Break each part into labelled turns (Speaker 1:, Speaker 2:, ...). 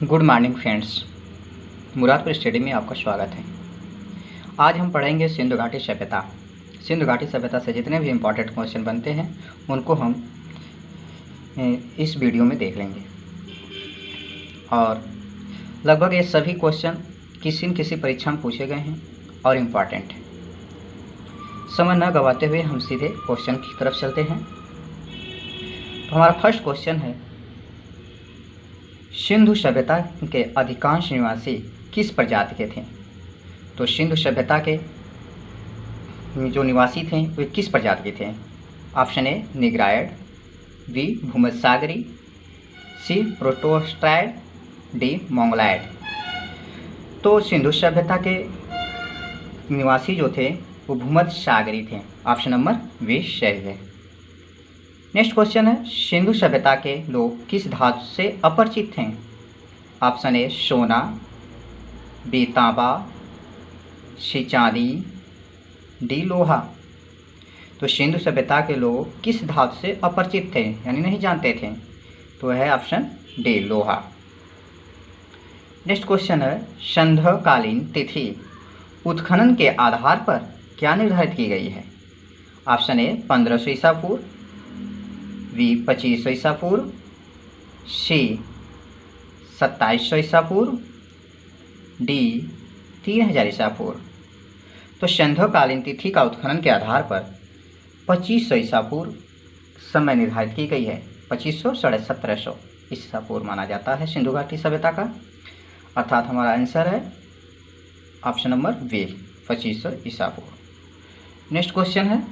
Speaker 1: Good morning friends, Muradpur study में आपका स्वागत है। आज हम पढ़ेंगे सिंधु घाटी सभ्यता। सिंधु घाटी सभ्यता से जितने भी इम्पोर्टेंट क्वेश्चन बनते हैं उनको हम इस वीडियो में देख लेंगे। और लगभग ये सभी क्वेश्चन किसी न किसी परीक्षा में पूछे गए हैं और इम्पॉर्टेंट है। समय न गंवाते हुए हम सीधे क्वेश्चन की तरफ चलते हैं। तो हमारा फर्स्ट क्वेश्चन है, सिंधु सभ्यता के अधिकांश निवासी किस प्रजाति के थे? तो सिंधु सभ्यता के जो निवासी थे वे किस प्रजाति के थे? ऑप्शन ए निग्रायड, बी भूमध्यसागरी, सी प्रोटोस्ट्राइड, डी मोंगलायड। तो सिंधु सभ्यता के निवासी जो थे वो भूमध्यसागरी थे। ऑप्शन नंबर बी सही है। नेक्स्ट क्वेश्चन है, सिंधु सभ्यता के लोग किस धातु से अपरिचित थे? ऑप्शन ए सोना, बी तांबा, सी चांदी, डी लोहा। तो सिंधु सभ्यता के लोग किस धातु से अपरिचित थे यानी नहीं जानते थे? तो है ऑप्शन डी लोहा। नेक्स्ट क्वेश्चन है, संध्याकालीन तिथि उत्खनन के आधार पर क्या निर्धारित की गई है? ऑप्शन ए 1500 ईसा पूर्व, बी 2500 ईसा पूर्व, सी 2700 ईसा पूर्व, डी 3000 ईसा पूर्व। तो संध्याकालीन तिथि का उत्खनन के आधार पर 2500 ईसा पूर्व समय निर्धारित की गई है। 2500 साढ़े 1700 ईसा पूर्व माना जाता है सिंधु घाटी सभ्यता का, अर्थात हमारा आंसर है ऑप्शन नंबर बी 2500 ईसा पूर्व। नेक्स्ट क्वेश्चन है,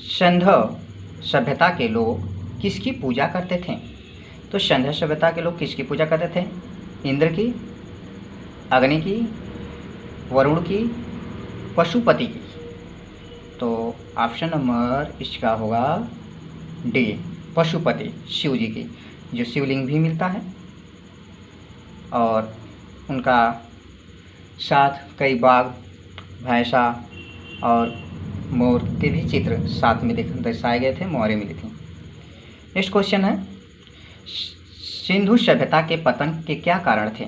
Speaker 1: सिंधु सभ्यता के लोग किसकी पूजा करते थे? तो सिंधु सभ्यता के लोग किसकी पूजा करते थे? इंद्र की, अग्नि की, वरुण की, पशुपति की। तो ऑप्शन नंबर इसका होगा डी पशुपति, शिव जी की, जो शिवलिंग भी मिलता है और उनका साथ कई बाघ, भैंसा और मोर के भी चित्र साथ में दर्शाए गए थे, मोहरें मिली थी। नेक्स्ट क्वेश्चन है, सिंधु सभ्यता के पतन के क्या कारण थे?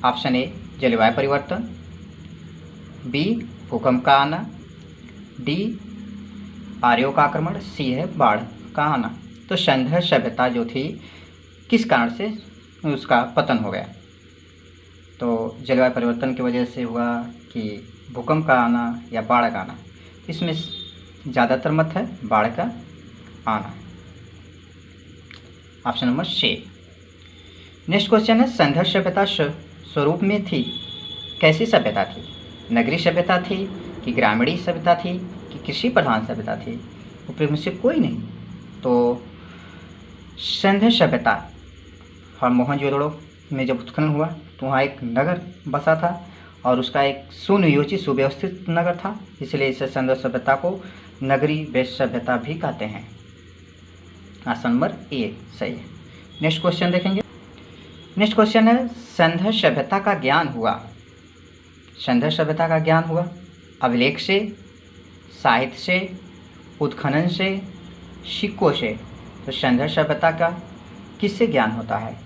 Speaker 1: ऑप्शन ए जलवायु परिवर्तन, बी भूकंप का आना, डी आर्यों का आक्रमण, सी है बाढ़ का आना। तो सिंधु सभ्यता जो थी किस कारण से उसका पतन हो गया? तो जलवायु परिवर्तन की वजह से हुआ कि भूकंप का आना या बाढ़ का आना? इसमें ज़्यादातर मत है बाढ़ का आना। Option number C. Next question है, सिंधु सभ्यता स्वरूप में थी कैसी सभ्यता थी? नगरीय सभ्यता थी कि ग्रामीण सभ्यता थी कि कृषि प्रधान सभ्यता थी? उपयुक्त में से कोई नहीं। तो सिंधु सभ्यता और मोहनजोदड़ो में जब उत्खनन हुआ तो वहाँ एक नगर बसा था और उसका एक सुनियोजित सुव्यवस्थित नगर था, इसलिए इसे सिंधु सभ्यता को नगरी बेस्ड सभ्यता भी कहते हैं। ऑप्शन नंबर ए सही है। नेक्स्ट क्वेश्चन देखेंगे। नेक्स्ट क्वेश्चन है, सिंधु सभ्यता का ज्ञान हुआ, सिंधु सभ्यता का ज्ञान हुआ अभिलेख से, साहित्य से, उत्खनन से, सिक्कों से। तो सिंधु सभ्यता का किससे ज्ञान होता है?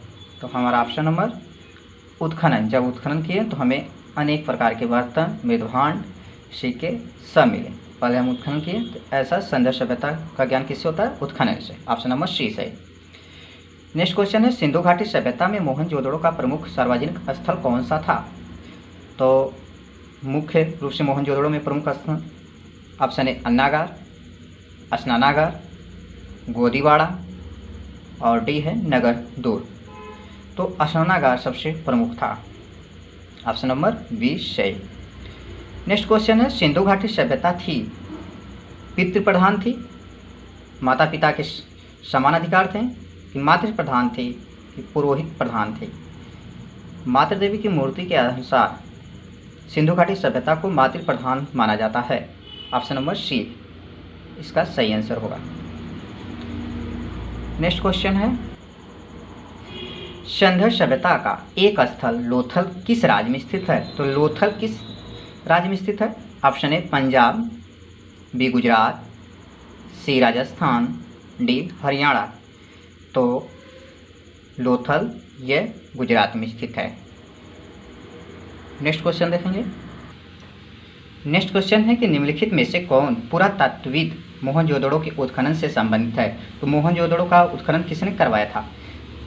Speaker 1: तो हमारा ऑप्शन नंबर उत्खनन। जब उत्खनन किए तो हमें अनेक प्रकार के बर्तन, मृदभांड, सिक्के सब मिले। पहले हम उत्खनन किए तो ऐसा सिंधु सभ्यता का ज्ञान किससे होता है? उत्खनन से। ऑप्शन नंबर सी सही। नेक्स्ट क्वेश्चन है, सिंधु घाटी सभ्यता में मोहनजोदड़ो का प्रमुख सार्वजनिक स्थल कौन सा था? तो मुख्य रूप से मोहनजोदड़ो में प्रमुख स्थल ऑप्शन ए अन्नागार, स्नानागार, गोदीवाड़ा और डी है नगर दूर। तो स्नानागार सबसे प्रमुख था। ऑप्शन नंबर बी सही। नेक्स्ट क्वेश्चन है, सिंधु घाटी सभ्यता थी पितृ प्रधान थी, माता पिता के समान अधिकार थे कि मातृ प्रधान थी कि पुरोहित प्रधान थी? मातृ देवी की मूर्ति के अनुसार सिंधु घाटी सभ्यता को मातृ प्रधान माना जाता है। ऑप्शन नंबर सी इसका सही आंसर होगा। नेक्स्ट क्वेश्चन है, सिंधु सभ्यता का एक स्थल लोथल किस राज्य में स्थित है? तो लोथल किस राज्य में स्थित है? Option A Punjab, B Gujarat, C Rajasthan, D Haryana. तो लोथल यह गुजरात में स्थित है। नेक्स्ट क्वेश्चन देखेंगे। नेक्स्ट क्वेश्चन है कि निम्नलिखित में से कौन पुरातत्वविद मोहनजोदड़ो के उत्खनन से संबंधित है। तो मोहनजोदड़ो का उत्खनन किसने करवाया था?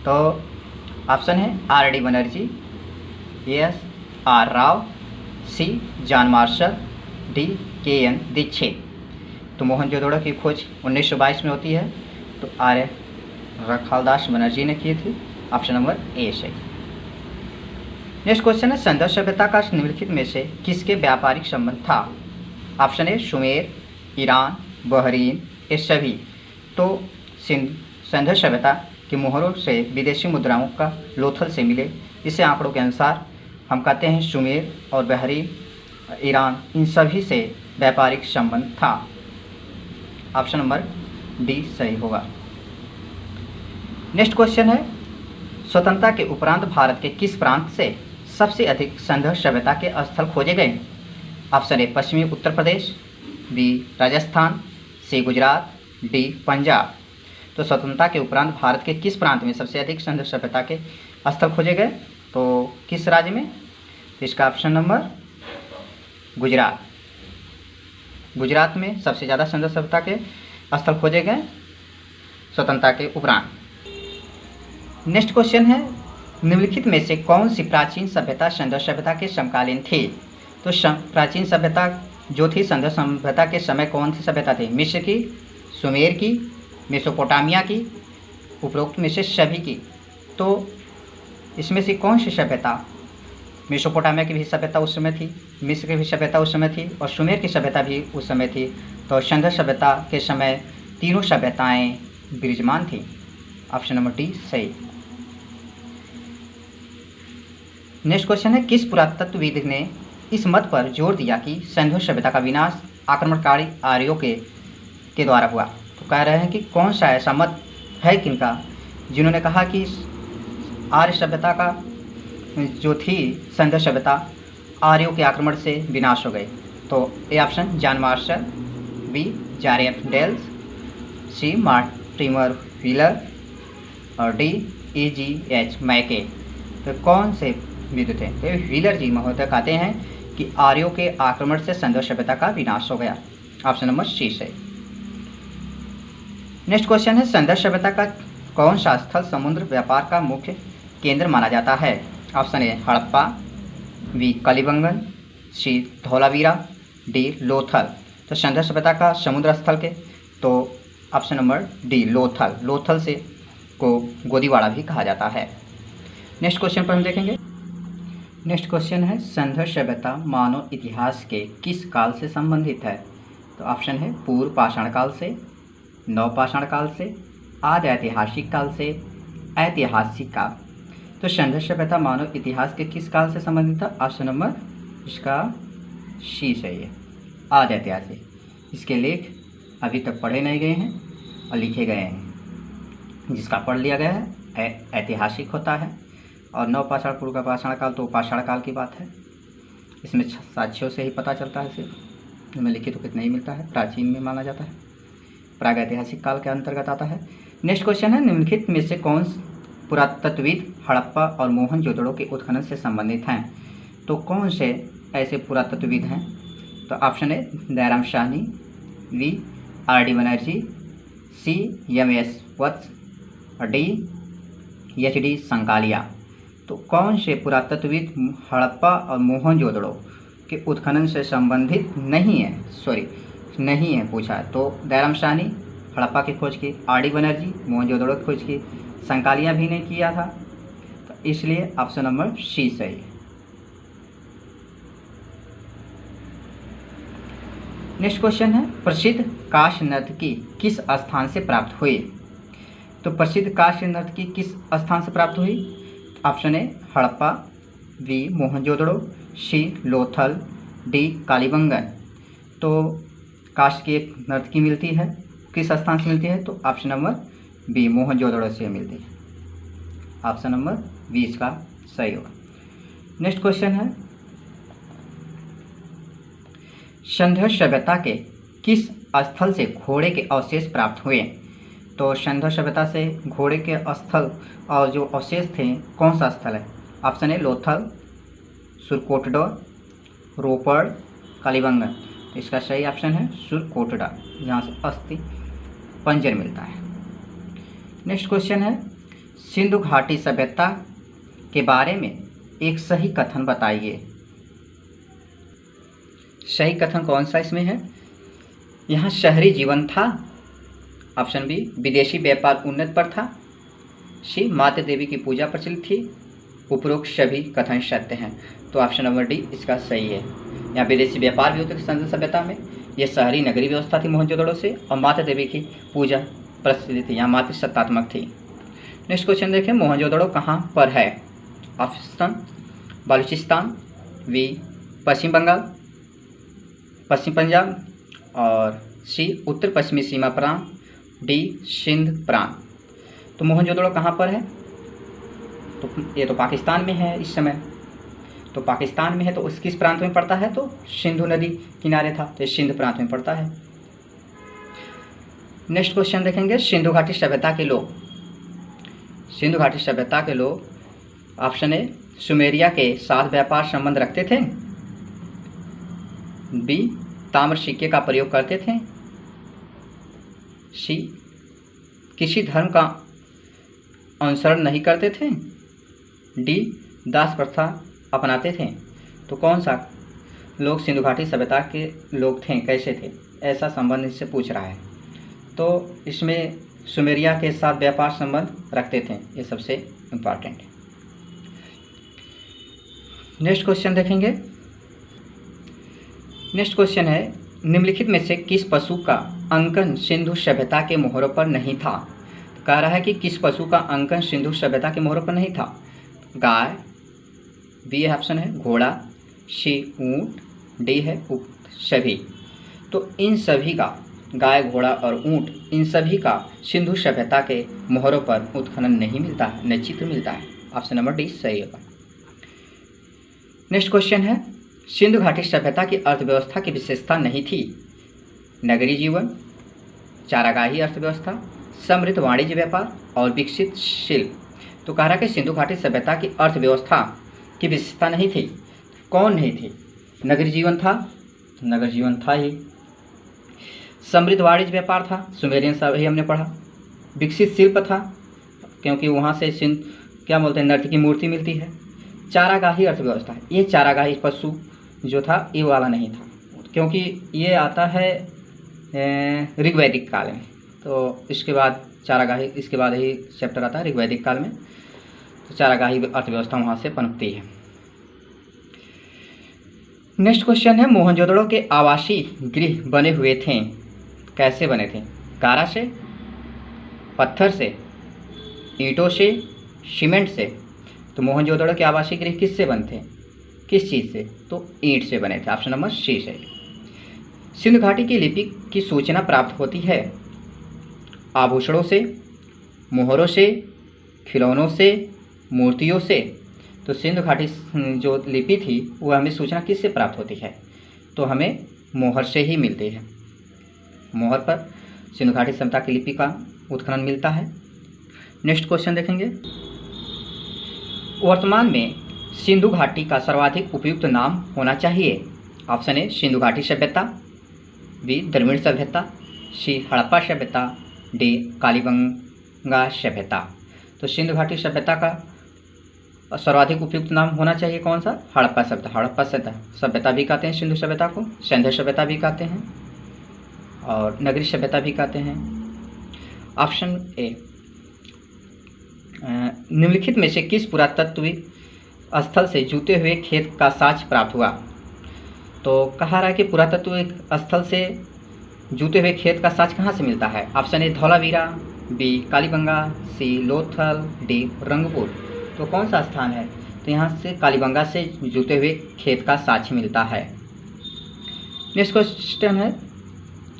Speaker 1: तो ऑप्शन है R.D. Banerjee, S R Rao, C John Marshall, D K.N. Dikshit. तो मोहनजोदड़ो की खोज 1922 में होती है। तो आर्य रखालदास बनर्जी ने की थी। ऑप्शन नंबर ए सही। नेक्स्ट क्वेश्चन है सिंधु सभ्यता का निम्नलिखित में से किसके व्यापारिक संबंध था? ऑप्शन ए सुमेर, ईरान, बहरीन, ये सभी। तो सिंधु सभ्यता के मोहरों से विदेशी मुद्राओं का लोथल से मिले। इसे आंकड़ों के अनुसार हम कहते हैं सुमेर और बहरीन, ईरान, इन सभी से व्यापारिक संबंध था। ऑप्शन नंबर डी सही होगा। नेक्स्ट क्वेश्चन है स्वतंत्रता के उपरांत भारत के किस प्रांत से सबसे अधिक सिंधु सभ्यता के स्थल खोजे गए? ऑप्शन ए पश्चिमी Uttar Pradesh, B Rajasthan, C Gujarat, D Punjab. तो स्वतंत्रता के उपरांत भारत के किस प्रांत में सबसे अधिक सिंधु सभ्यता के स्थल खोजे गए? तो किस राज्य में? तो इसका ऑप्शन नंबर गुजरात। गुजरात में सबसे ज़्यादा सिंधु सभ्यता के स्थल खोजे गए स्वतंत्रता के उपरांत। नेक्स्ट क्वेश्चन है निम्नलिखित में से कौन सी प्राचीन सभ्यता सिंधु सभ्यता के समकालीन थी? तो प्राचीन सभ्यता जो थी सिंधु सभ्यता के समय कौन सी सभ्यता थी? मिस्र की, सुमेर की, मेसोपोटामिया की, उपरोक्त में से सभी की। तो इसमें से कौन सी सभ्यता? मेसोपोटामिया की भी सभ्यता उस समय थी, मिस्र की भी सभ्यता उस समय थी और सुमेर की सभ्यता भी उस समय थी। तो सिंधु सभ्यता के समय तीनों सभ्यताएं विराजमान थी। ऑप्शन नंबर डी सही। नेक्स्ट क्वेश्चन है किस पुरातत्वविद ने इस मत पर जोर दिया कि सिंधु सभ्यता का विनाश आक्रमणकारी आर्यों के द्वारा हुआ? तो कह रहे हैं कि कौन सा ऐसा मत है किनका जिन्होंने कहा कि आर्य सभ्यता का जो थी सिंधु सभ्यता आर्यों के आक्रमण से विनाश हो गई? तो A option John Marshall, B JF Dales, C Mortimer Wheeler और डी EGH मैके। तो कौन से विद्वान थे? तो व्हीलर जी महोदय कहते हैं कि आर्यों के आक्रमण से सिंधु सभ्यता का विनाश हो गया। ऑप्शन नंबर सी सही। नेक्स्ट क्वेश्चन है सिंधु सभ्यता का कौन सा स्थल समुद्र व्यापार का मुख्य केंद्र माना जाता है? Option A Harappa, B Kalibangan, C Dholavira, D Lothal. तो सिंधु सभ्यता का समुद्र स्थल के तो option number D Lothal. Lothal से को गोदीवाड़ा भी कहा जाता है। नेक्स्ट क्वेश्चन पर हम देखेंगे। नेक्स्ट क्वेश्चन है सिंधु सभ्यता मानव इतिहास के किस काल से संबंधित है? तो ऑप्शन है पूर्व पाषाण काल से, नवपाषाण काल से, आदि ऐतिहासिक काल से, ऐतिहासिक काल। तो सिंधु सभ्यता मानव इतिहास के किस काल से संबंधित था? ऑप्शन नंबर इसका सी सही है, आदि ऐतिहासिक। इसके लेख अभी तक पढ़े नहीं गए हैं और लिखे गए हैं। जिसका पढ़ लिया गया है ऐतिहासिक होता है। और नवपाषाण पूर्व का पाषाण काल तो पाषाण काल की बात है। इसमें साक्ष्यों से ही पता चलता है, सिर्फ इसमें लिखित तो नहीं मिलता है, प्राचीन में माना जाता है, प्रागैतिहासिक काल के अंतर्गत आता है। नेक्स्ट क्वेश्चन है निम्नलिखित में से कौन पुरातत्वविद हड़प्पा और मोहनजोदड़ो के उत्खनन से संबंधित हैं? तो कौन से ऐसे पुरातत्वविद हैं? तो ऑप्शन है दयाराम साहनी, बी R.D. बनर्जी, सी MS वत्स और डी HD संकालिया। तो कौन से पुरातत्वविद हड़प्पा और मोहनजोदड़ो के उत्खनन से संबंधित नहीं है? नहीं है पूछा है। तो दयाराम साहनी हड़प्पा की खोज की, R.D. बनर्जी मोहनजोदड़ो की खोज की, संकालिया भी नहीं किया था। तो इसलिए ऑप्शन नंबर सी सही है। नेक्स्ट क्वेश्चन है प्रसिद्ध कांस्य नर्तकी किस स्थान से प्राप्त हुई? तो प्रसिद्ध कांस्य नर्तकी किस स्थान से प्राप्त हुई? Option A Harappa, B Mohenjodaro, C Lothal, D Kalibangan. तो कांस्य की एक नर्तकी मिलती है, किस स्थान से मिलती है? तो ऑप्शन नंबर बी मोहनजोदड़ो से मिलती है। ऑप्शन नंबर बी इसका सही होगा। नेक्स्ट क्वेश्चन है सिंधु सभ्यता के किस स्थल से घोड़े के अवशेष प्राप्त हुए? तो सिंधु सभ्यता से घोड़े के स्थल और जो अवशेष थे, कौन सा स्थल है? ऑप्शन है लोथल, सुरकोटडा, रोपड़, कालीबंगा। तो इसका सही ऑप्शन है सुरकोटडा, जहाँ से अस्थि पंजर मिलता है। नेक्स्ट क्वेश्चन है, सिंधु घाटी सभ्यता के बारे में एक सही कथन बताइए। सही कथन कौन सा इसमें है? यहाँ शहरी जीवन था। ऑप्शन बी, विदेशी व्यापार उन्नत पर था। सी, माता देवी की पूजा प्रचलित थी। उपरोक्त सभी कथन सत्य हैं। तो ऑप्शन नंबर डी इसका सही है। यहाँ विदेशी व्यापार भी होते थे सिंधु सभ्यता में। यह शहरी नगरी व्यवस्था थी मोहनजोदड़ो से, और माता देवी की पूजा प्रचलित थी। यहाँ मातृसत्तात्मक थी। नेक्स्ट क्वेश्चन देखें, मोहनजोदड़ो कहाँ पर है? ऑप्शन बलूचिस्तान, बी पश्चिम बंगाल, पश्चिम पंजाब, और सी उत्तर पश्चिमी सीमा प्रांत, डी सिंध प्रांत। तो मोहनजोदड़ो कहाँ पर है? तो ये तो पाकिस्तान में है इस समय। तो पाकिस्तान में है तो उस किस प्रांत में पड़ता है? तो सिंधु नदी किनारे था, तो सिंध प्रांत में पड़ता है। नेक्स्ट क्वेश्चन देखेंगे, सिंधु घाटी सभ्यता के लोग। सिंधु घाटी सभ्यता के लोग, ऑप्शन ए, सुमेरिया के साथ व्यापार संबंध रखते थे। बी, ताम्र सिक्के का प्रयोग करते थे। सी, किसी धर्म का अनुसरण नहीं करते थे। डी, दास प्रथा अपनाते थे। तो कौन सा लोग सिंधु घाटी सभ्यता के लोग थे, कैसे थे, ऐसा संबंध इससे पूछ रहा है। तो इसमें सुमेरिया के साथ व्यापार संबंध रखते थे, ये सबसे इम्पॉर्टेंट है। नेक्स्ट क्वेश्चन देखेंगे। नेक्स्ट क्वेश्चन है, निम्नलिखित में से किस पशु का अंकन सिंधु सभ्यता के मोहरों पर नहीं था? कह रहा है कि किस पशु का अंकन सिंधु सभ्यता के मोहरों पर नहीं था। गाय, बी ऑप्शन है घोड़ा, सी ऊंट, डी है सभी। तो इन सभी का, गाय, घोड़ा और ऊंट, इन सभी का सिंधु सभ्यता के मोहरों पर उत्खनन नहीं मिलता है, न चित्र मिलता है। ऑप्शन नंबर डी सही होगा। नेक्स्ट क्वेश्चन है, सिंधु घाटी सभ्यता की अर्थव्यवस्था की विशेषता नहीं थी। नगरीय जीवन, चारागाही अर्थव्यवस्था, समृद्ध वाणिज्य व्यापार और विकसित शिल्प। तो कह रहा है कि सिंधु घाटी सभ्यता की अर्थव्यवस्था की विशेषता नहीं थी। कौन नहीं थी? नगरीय जीवन था, नगर जीवन था ही। समृद्ध वाणिज्य व्यापार था, सुमेरियन सभी हमने पढ़ा। विकसित शिल्प था, क्योंकि वहाँ से क्या बोलते हैं, नर्तकी की मूर्ति मिलती है। चारागाही अर्थव्यवस्था, ये चारागाही पशु जो था ये वाला नहीं था, क्योंकि ये आता है ऋग्वैदिक काल में। तो इसके बाद चारागाही, इसके बाद ही चैप्टर आता है ऋग्वैदिक काल में। तो चारागाही अर्थव्यवस्था वहाँ से पनपती है। नेक्स्ट क्वेश्चन है, मोहनजोदड़ो के आवासीय गृह बने हुए थे, कैसे बने थे? गारा से, पत्थर से, ईंटों से, सीमेंट से। तो मोहनजोदड़ो के आवासीय गृह किससे बनते? किस चीज़ से? तो ईंट से बने थे। ऑप्शन नंबर सी से। सिंधु घाटी की लिपि की सूचना प्राप्त होती है आभूषणों से, मोहरों से, खिलौनों से, मूर्तियों से। तो सिंधु घाटी जो लिपि थी वो हमें सूचना किससे प्राप्त होती है? तो हमें मोहर से ही मिलती है। मोहर पर सिंधु घाटी सभ्यता की लिपि का उत्खनन मिलता है। नेक्स्ट क्वेश्चन देखेंगे, वर्तमान में सिंधु घाटी का सर्वाधिक उपयुक्त नाम होना चाहिए। ऑप्शन ए, सिंधु घाटी सभ्यता, बी द्रविड़ सभ्यता, सी हड़प्पा सभ्यता, डी कालीबंगा सभ्यता। तो सिंधु घाटी सभ्यता का सर्वाधिक उपयुक्त नाम होना चाहिए कौन सा? हड़प्पा सभ्यता। हड़प्पा सभ्यता भी कहते हैं सिंधु सभ्यता को, सिंधु सभ्यता भी कहते हैं, और नगरीय सभ्यता भी कहते हैं। ऑप्शन ए, निम्नलिखित में से किस पुरातत्विक स्थल से जूते हुए खेत का साक्ष्य प्राप्त हुआ? तो कहा रहा है कि पुरातत्विक स्थल से जूते हुए खेत का साक्ष्य कहाँ से मिलता है? Option A Dholavira, B Kalibanga, C Lothal, D Rangpur. तो कौन सा स्थान है? तो यहाँ से कालीबंगा से जूते हुए खेत का साक्ष्य मिलता है। नेक्स्ट क्वेश्चन है,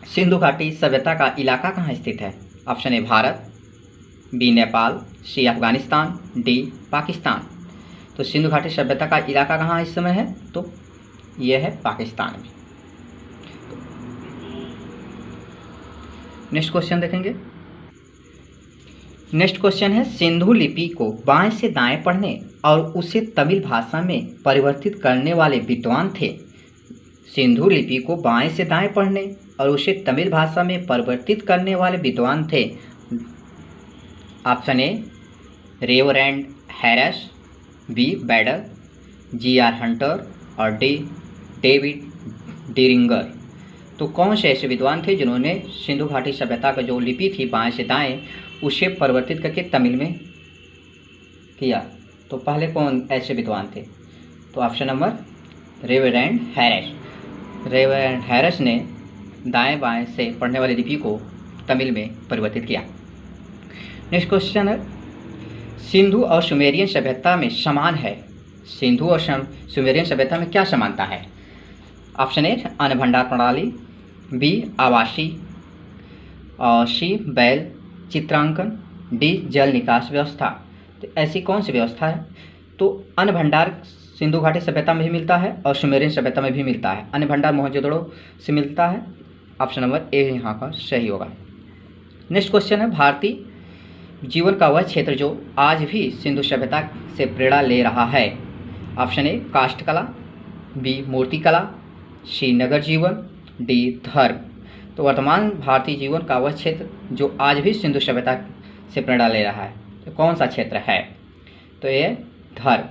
Speaker 1: सिंधु घाटी सभ्यता का इलाका कहाँ स्थित है? Option A Bharat, B Nepal, C Afghanistan, D Pakistan. तो सिंधु घाटी सभ्यता का इलाका कहाँ इस समय है? तो यह है पाकिस्तान में। नेक्स्ट क्वेश्चन देखेंगे, नेक्स्ट क्वेश्चन है, सिंधु लिपि को बाएं से दाएं पढ़ने और उसे तमिल भाषा में परिवर्तित करने वाले विद्वान थे। सिंधु लिपि को बाएं से दाएं पढ़ने और उसे तमिल भाषा में परिवर्तित करने वाले विद्वान थे। Option A Reverend Harris, B Bader, G R Hunter और डी डेविड डिरिंगर। तो कौन से ऐसे विद्वान थे जिन्होंने सिंधु घाटी सभ्यता का जो लिपि थी बाएं से दाएं उसे परिवर्तित करके तमिल में किया? तो पहले कौन ऐसे विद्वान थे? तो option number reverend Harris. Reverend Harris ने दाएं बाएं से पढ़ने वाली लिपि को तमिल में परिवर्तित किया। नेक्स्ट क्वेश्चन है, सिंधु और सुमेरियन सभ्यता में समान है। सिंधु और सुमेरियन सभ्यता में क्या समानता है? ऑप्शन ए अन्न भंडार प्रणाली, बी आवासी, और सी बैल चित्रांकन, डी जल निकास व्यवस्था। तो ऐसी कौन सी व्यवस्था है? तो अन्न भंडार सिंधु घाटी सभ्यता में भी मिलता है और सुमेरियन सभ्यता में भी मिलता है। अन्न भंडार मोहनजोदड़ो से मिलता है। ऑप्शन नंबर ए यहाँ का सही होगा। नेक्स्ट क्वेश्चन है, भारतीय जीवन का वह क्षेत्र जो आज भी सिंधु सभ्यता से प्रेरणा ले रहा है। ऑप्शन ए काष्ठ कला, बी मूर्ति कला, सी नगर जीवन, डी धर्म। तो वर्तमान भारतीय जीवन का वह क्षेत्र जो आज भी सिंधु सभ्यता से प्रेरणा ले रहा है, तो कौन सा क्षेत्र है? तो ये धर्म।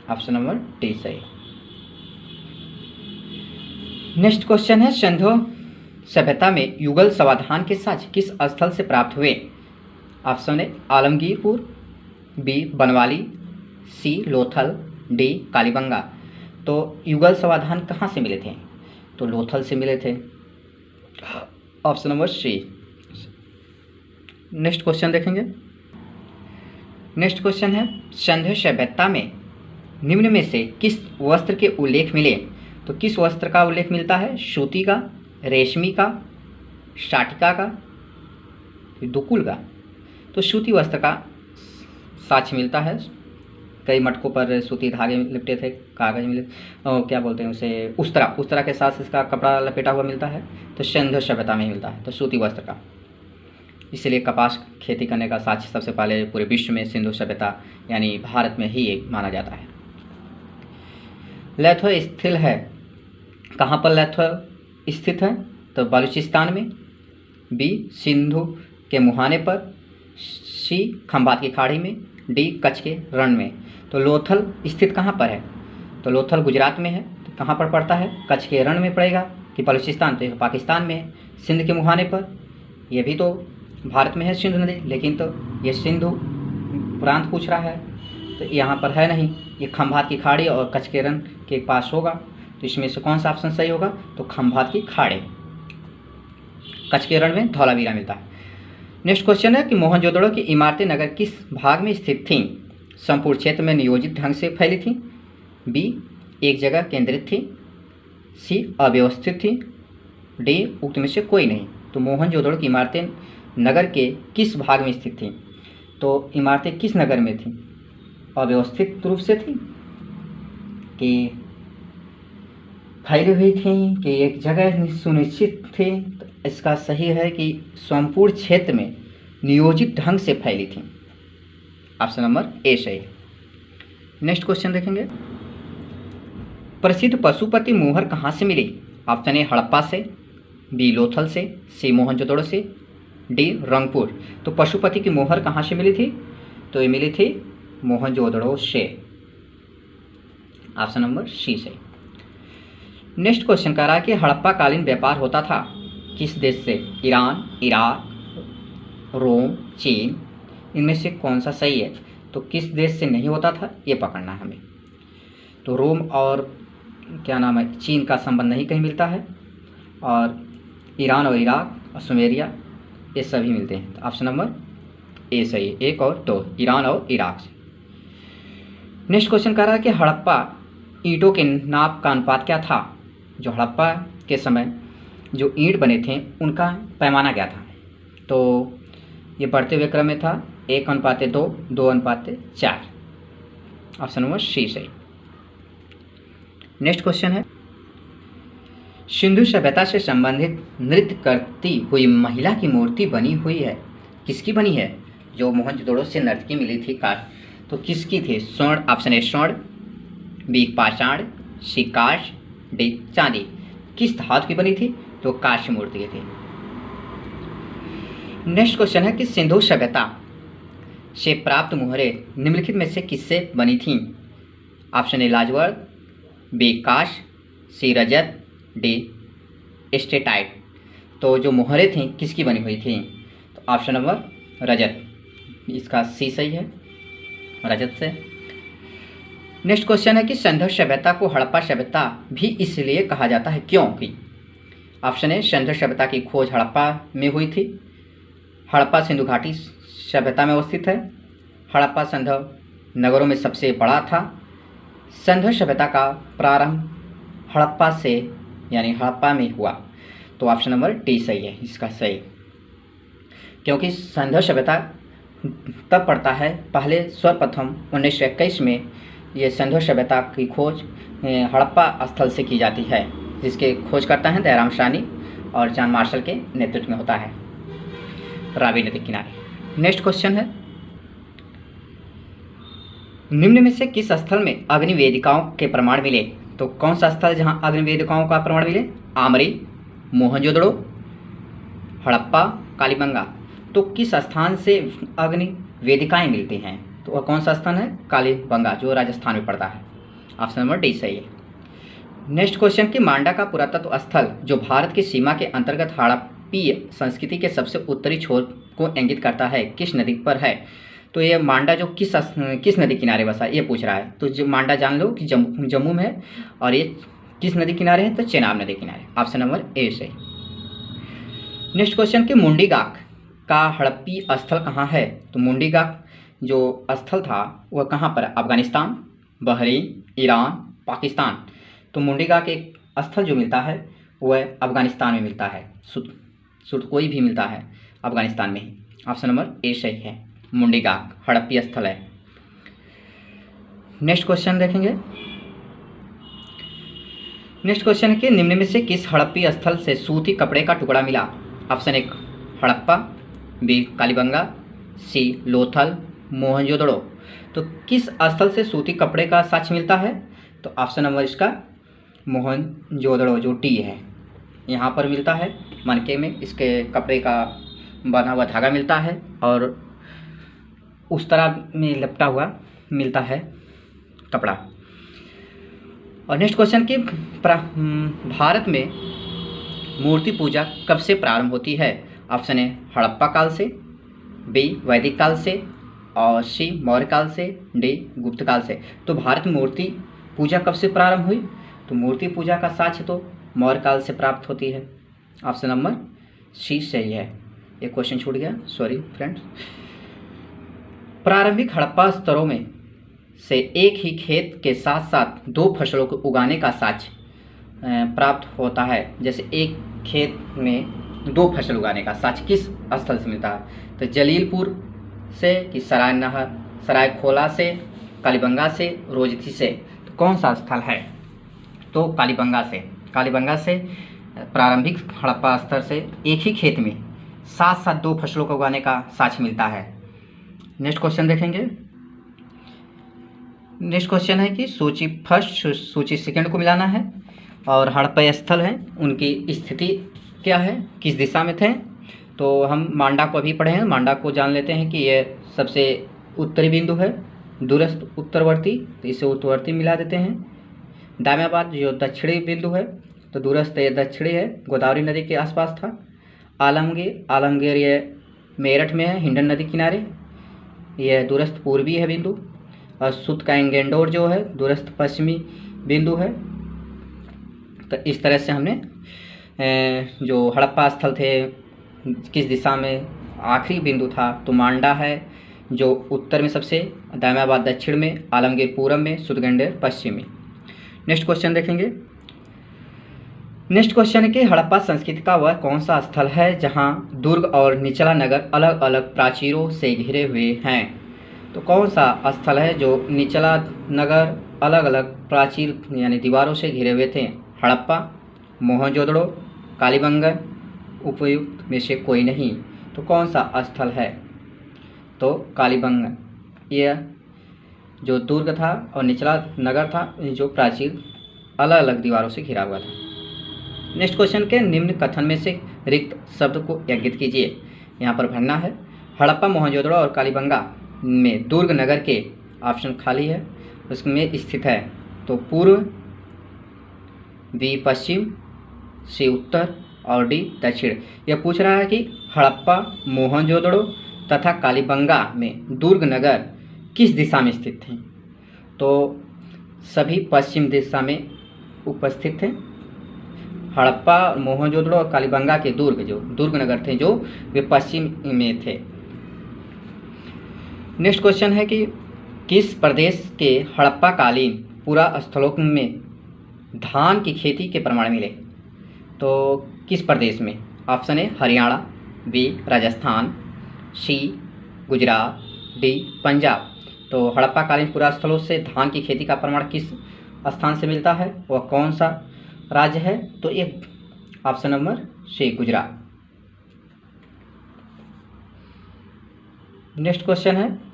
Speaker 1: ऑप्शन नंबर डी सही। नेक्स्ट क्वेश्चन है, सिंधु सभ्यता में युगल समाधान के साक्ष्य किस स्थल से प्राप्त हुए? Option A Alamgirpur, B Banawali, C Lothal, D Kalibanga. तो युगल समाधान कहाँ से मिले थे? तो लोथल से मिले थे। Option number C. Next question देखेंगे। नेक्स्ट क्वेश्चन है, सिंधु सभ्यता में निम्न में से किस वस्त्र के उल्लेख मिले? तो किस वस्त्र का उल्लेख मिलता है? सूती का, रेशमी का, शाटिका का, दुकुल का। तो सूती वस्त्र का साक्ष्य मिलता है। कई मटकों पर सूती धागे लिपटे थे, कागज मिले, क्या बोलते हैं उसे, उस्तरा के साथ इसका कपड़ा लपेटा हुआ मिलता है। तो सिंधु सभ्यता में मिलता है, तो सूती वस्त्र का। इसलिए कपास खेती करने का साक्ष्य सबसे पहले पूरे विश्व में सिंधु सभ्यता यानी भारत में ही माना जाता है। लैथो स्थित है, कहाँ पर लैथो स्थित है? तो बलूचिस्तान में, बी सिंधु के मुहाने पर, सी खंभात की खाड़ी में, डी कच्छ के रण में। तो लोथल स्थित कहाँ पर है? तो लोथल गुजरात में है। तो कहाँ पर पड़ता है? कच्छ के रण में पड़ेगा कि बलूचिस्तान? तो पाकिस्तान में है। सिंध के मुहाने पर, यह भी तो भारत में है सिंधु नदी, लेकिन तो ये सिंधु प्रांत पूछ रहा है, तो यहाँ पर है नहीं। ये खंभात की खाड़ी और कच्छ के रण के पास होगा। तो इसमें से कौन सा ऑप्शन सही होगा? तो खंभात की खाड़ी। कच्छ के रण में धौलावीरा मिलता है। नेक्स्ट क्वेश्चन है कि मोहनजोदड़ो की इमारतें नगर किस भाग में स्थित थीं? संपूर्ण क्षेत्र में नियोजित ढंग से फैली थीं, बी एक जगह केंद्रित थी, सी अव्यवस्थित थी, डी उक्त में से कोई नहीं। तो मोहनजोदड़ो की इमारतें नगर के किस भाग में स्थित थीं? तो इमारतें किस नगर में थीं? अव्यवस्थित रूप से थी कि फैली हुई थी कि एक जगह सुनिश्चित थी? तो इसका सही है कि संपूर्ण क्षेत्र में नियोजित ढंग से फैली थी। ऑप्शन नंबर ए सही। नेक्स्ट क्वेश्चन देखेंगे, प्रसिद्ध पशुपति मोहर कहाँ से मिली? ऑप्शन ए हड़प्पा से, बी लोथल से, सी मोहनजोदड़ो से, डी रंगपुर। तो पशुपति की मोहर कहाँ से मिली थी? तो ये मिली थी मोहनजोदड़ो से। ऑप्शन नंबर सी से। नेक्स्ट क्वेश्चन कह रहा है कि हड़प्पा कालीन व्यापार होता था किस देश से? ईरान, इराक, रोम, चीन। इनमें से कौन सा सही है? तो किस देश से नहीं होता था ये पकड़ना है हमें। तो रोम और क्या नाम है, चीन का संबंध नहीं कहीं मिलता है, और ईरान और इराक और सुमेरिया ये सभी मिलते हैं। तो ऑप्शन नंबर ए सही, 1 और 2, ईरान और इराक से। नेक्स्ट क्वेश्चन कह रहा है कि हड़प्पा ईंटों के नाप का अनुपात क्या था? जो हड़प्पा के समय जो ईंट बने थे उनका पैमाना क्या था? तो ये बढ़ते हुए क्रम में था 1:2, 2:4। ऑप्शन नंबर सी सही। नेक्स्ट क्वेश्चन है, सिंधु सभ्यता से संबंधित नृत्य करती हुई महिला की मूर्ति बनी हुई है किसकी बनी है? जो मोहनजोदड़ो से नर्तकी मिली थी काश, तो किसकी थी? स्वर्ण, ऑप्शन ए स्वर्ण, बी पाषाण, सी कांच, डी चांदी। किस धातु की बनी थी? तो कांस्य मूर्ति थी। नेक्स्ट क्वेश्चन है कि सिंधु सभ्यता से प्राप्त मुहरें निम्नलिखित में से किससे बनी थीं? ऑप्शन ए लाजवर्द, बी कांस्य, सी रजत, डी स्टेटाइट। तो जो मुहरें थीं किसकी बनी हुई थी? तो ऑप्शन नंबर रजत, इसका सी सही है, रजत से। नेक्स्ट क्वेश्चन है कि सिंधु सभ्यता को हड़प्पा सभ्यता भी इसलिए कहा जाता है क्योंकि? ऑप्शन ए सिंधु सभ्यता की खोज हड़प्पा में हुई थी। हड़प्पा सिंधु घाटी सभ्यता में अवस्थित है। हड़प्पा सिंधु नगरों में सबसे बड़ा था। सिंधु सभ्यता का प्रारंभ हड़प्पा से यानी हड़प्पा में हुआ। तो ऑप्शन नंबर डी सही है, इसका सही, क्योंकि सिंधु सभ्यता तब पड़ता है पहले सर्वप्रथम 1921 में ये सिंधु सभ्यता की खोज हड़प्पा स्थल से की जाती है, जिसके खोज करता है दयाराम साहनी और जॉन मार्शल के नेतृत्व में होता है, रावी नदी किनारे। नेक्स्ट क्वेश्चन है, निम्न में से किस स्थल में अग्नि वेदिकाओं के प्रमाण मिले? तो कौन सा स्थल जहां अग्नि वेदिकाओं का प्रमाण मिले? आमरी, मोहनजोदड़ो, हड़प्पा, कालीबंगा। तो किस स्थान से अग्नि वेदिकाएं मिलती हैं? तो वह कौन सा स्थान है? कालीबंगा, जो राजस्थान में पड़ता है। ऑप्शन नंबर डी सही है। नेक्स्ट क्वेश्चन कि मांडा का पुरातत्व स्थल जो भारत की सीमा के अंतर्गत हड़प्पीय संस्कृति के सबसे उत्तरी छोर को इंगित करता है, किस नदी पर है? तो ये मांडा जो किस नदी किनारे बसा, ये पूछ रहा है। तो जो मांडा जान लो कि जम्मू में है, और ये किस नदी किनारे है? तो चेनाब नदी किनारे। ऑप्शन नंबर ए सही। नेक्स्ट क्वेश्चन कि मुंडीगाक का हड़प्पी स्थल कहाँ है? तो मुंडीगाक जो स्थल था वह कहाँ पर? Afghanistan, Bahrain, Iran, Pakistan. तो मुंडीगाक एक स्थल जो मिलता है वह अफगानिस्तान में मिलता है। कोई भी मिलता है अफगानिस्तान में ही। ऑप्शन नंबर ए सही है, मुंडीगाक हड़प्पी स्थल है। नेक्स्ट क्वेश्चन देखेंगे। नेक्स्ट क्वेश्चन है कि निम्न में से किस हड़प्पी स्थल से सूती कपड़े का टुकड़ा मिला? Option A Harappa, B Kalibanga, C Lothal, Mohenjodaro. तो किस स्थल से सूती कपड़े का साक्ष्य मिलता है? तो ऑप्शन नंबर इसका मोहनजोदड़ो, जो टी है, यहाँ पर मिलता है। मनके में इसके कपड़े का बना हुआ धागा मिलता है और उस तरह में लपटा हुआ मिलता है कपड़ा। और नेक्स्ट क्वेश्चन कि भारत में मूर्ति पूजा कब से प्रारंभ होती है? ऑप्शन ए हड़प्पा काल से, बी वैदिक काल से, और सी मौर्य काल से, डी गुप्त काल से। तो भारत में मूर्ति पूजा कब से प्रारंभ हुई? तो मूर्ति पूजा का साक्ष्य तो मौर्य काल से प्राप्त होती है। ऑप्शन नंबर सी सही है। एक क्वेश्चन छूट गया, सॉरी फ्रेंड्स। प्रारंभिक हड़प्पा स्तरों में से एक ही खेत के साथ साथ दो फसलों को उगाने का साक्ष्य प्राप्त होता है। जैसे एक खेत में दो फसल उगाने का साक्ष्य किस स्थल से मिलता है? तो जलीलपुर से, कि सरायखोला से, कालीबंगा से, रोजथी से। तो कौन सा स्थल है? तो कालीबंगा से प्रारंभिक हड़प्पा स्तर से एक ही खेत में साथ साथ दो फसलों को उगाने का साक्ष्य मिलता है। नेक्स्ट क्वेश्चन देखेंगे। नेक्स्ट क्वेश्चन है कि सूची फर्स्ट सूची सेकंड को मिलाना है और हड़प्पा स्थल हैं उनकी स्थिति क्या है, किस दिशा में थे। तो हम मांडा को अभी पढ़े हैं, मांडा को जान लेते हैं कि यह सबसे उत्तरी बिंदु है, दूरस्थ उत्तरवर्ती, तो इसे उत्तरवर्ती मिला देते हैं। दायमाबाद जो दक्षिणी बिंदु है, तो दूरस्थ ये दक्षिणी है, गोदावरी नदी के आसपास था। आलमगीर ये मेरठ में है, हिंडन नदी किनारे, यह दूरस्थ पूर्वी है बिंदु। और सुतकाइंगेंडोर जो है दूरस्थ पश्चिमी बिंदु है। तो इस तरह से हमने जो हड़प्पा स्थल थे किस दिशा में आखिरी बिंदु था, तो मांडा है जो उत्तर में सबसे, दायमाबाद दक्षिण में, आलमगीर पूरब में, सुतगंडेर पश्चिम में। नेक्स्ट क्वेश्चन देखेंगे। नेक्स्ट क्वेश्चन है कि हड़प्पा संस्कृति का वह कौन सा स्थल है जहां दुर्ग और निचला नगर अलग अलग प्राचीरों से घिरे हुए हैं? तो कौन सा स्थल है जो निचला नगर अलग अलग प्राचीर यानी दीवारों से घिरे हुए थे? हड़प्पा, मोहनजोदड़ो, कालीबंगा, उपयुक्त में से कोई नहीं। तो कौन सा स्थल है? तो कालीबंगा। यह जो दुर्ग था और निचला नगर था जो प्राचीन अलग अलग दीवारों से घिरा हुआ था। नेक्स्ट क्वेश्चन के निम्न कथन में से रिक्त शब्द को इंगित कीजिए। यहाँ पर भरना है। हड़प्पा, मोहनजोदड़ो और कालीबंगा में दुर्ग नगर के ऑप्शन खाली है उसमें स्थित है। तो पूर्व, बी पश्चिम, सी उत्तर और डी दक्षिण। यह पूछ रहा है कि हड़प्पा, मोहनजोदड़ो तथा कालीबंगा में दुर्ग नगर किस दिशा में स्थित थे? तो सभी पश्चिम दिशा में उपस्थित थे। हड़प्पा, मोहनजोदड़ो और कालीबंगा के दुर्ग नगर थे जो वे पश्चिम में थे। नेक्स्ट क्वेश्चन है कि किस प्रदेश के हड़प्पा कालीन पुरा स्थलों में धान की खेती के प्रमाण मिले? तो किस प्रदेश में? Option A Haryana, B Rajasthan, C Gujarat, D Punjab. तो हड़प्पा कालीन पुरा स्थलों से धान की खेती का प्रमाण किस स्थान से मिलता है, वह कौन सा राज्य है? तो एक option number C Gujarat. Next question है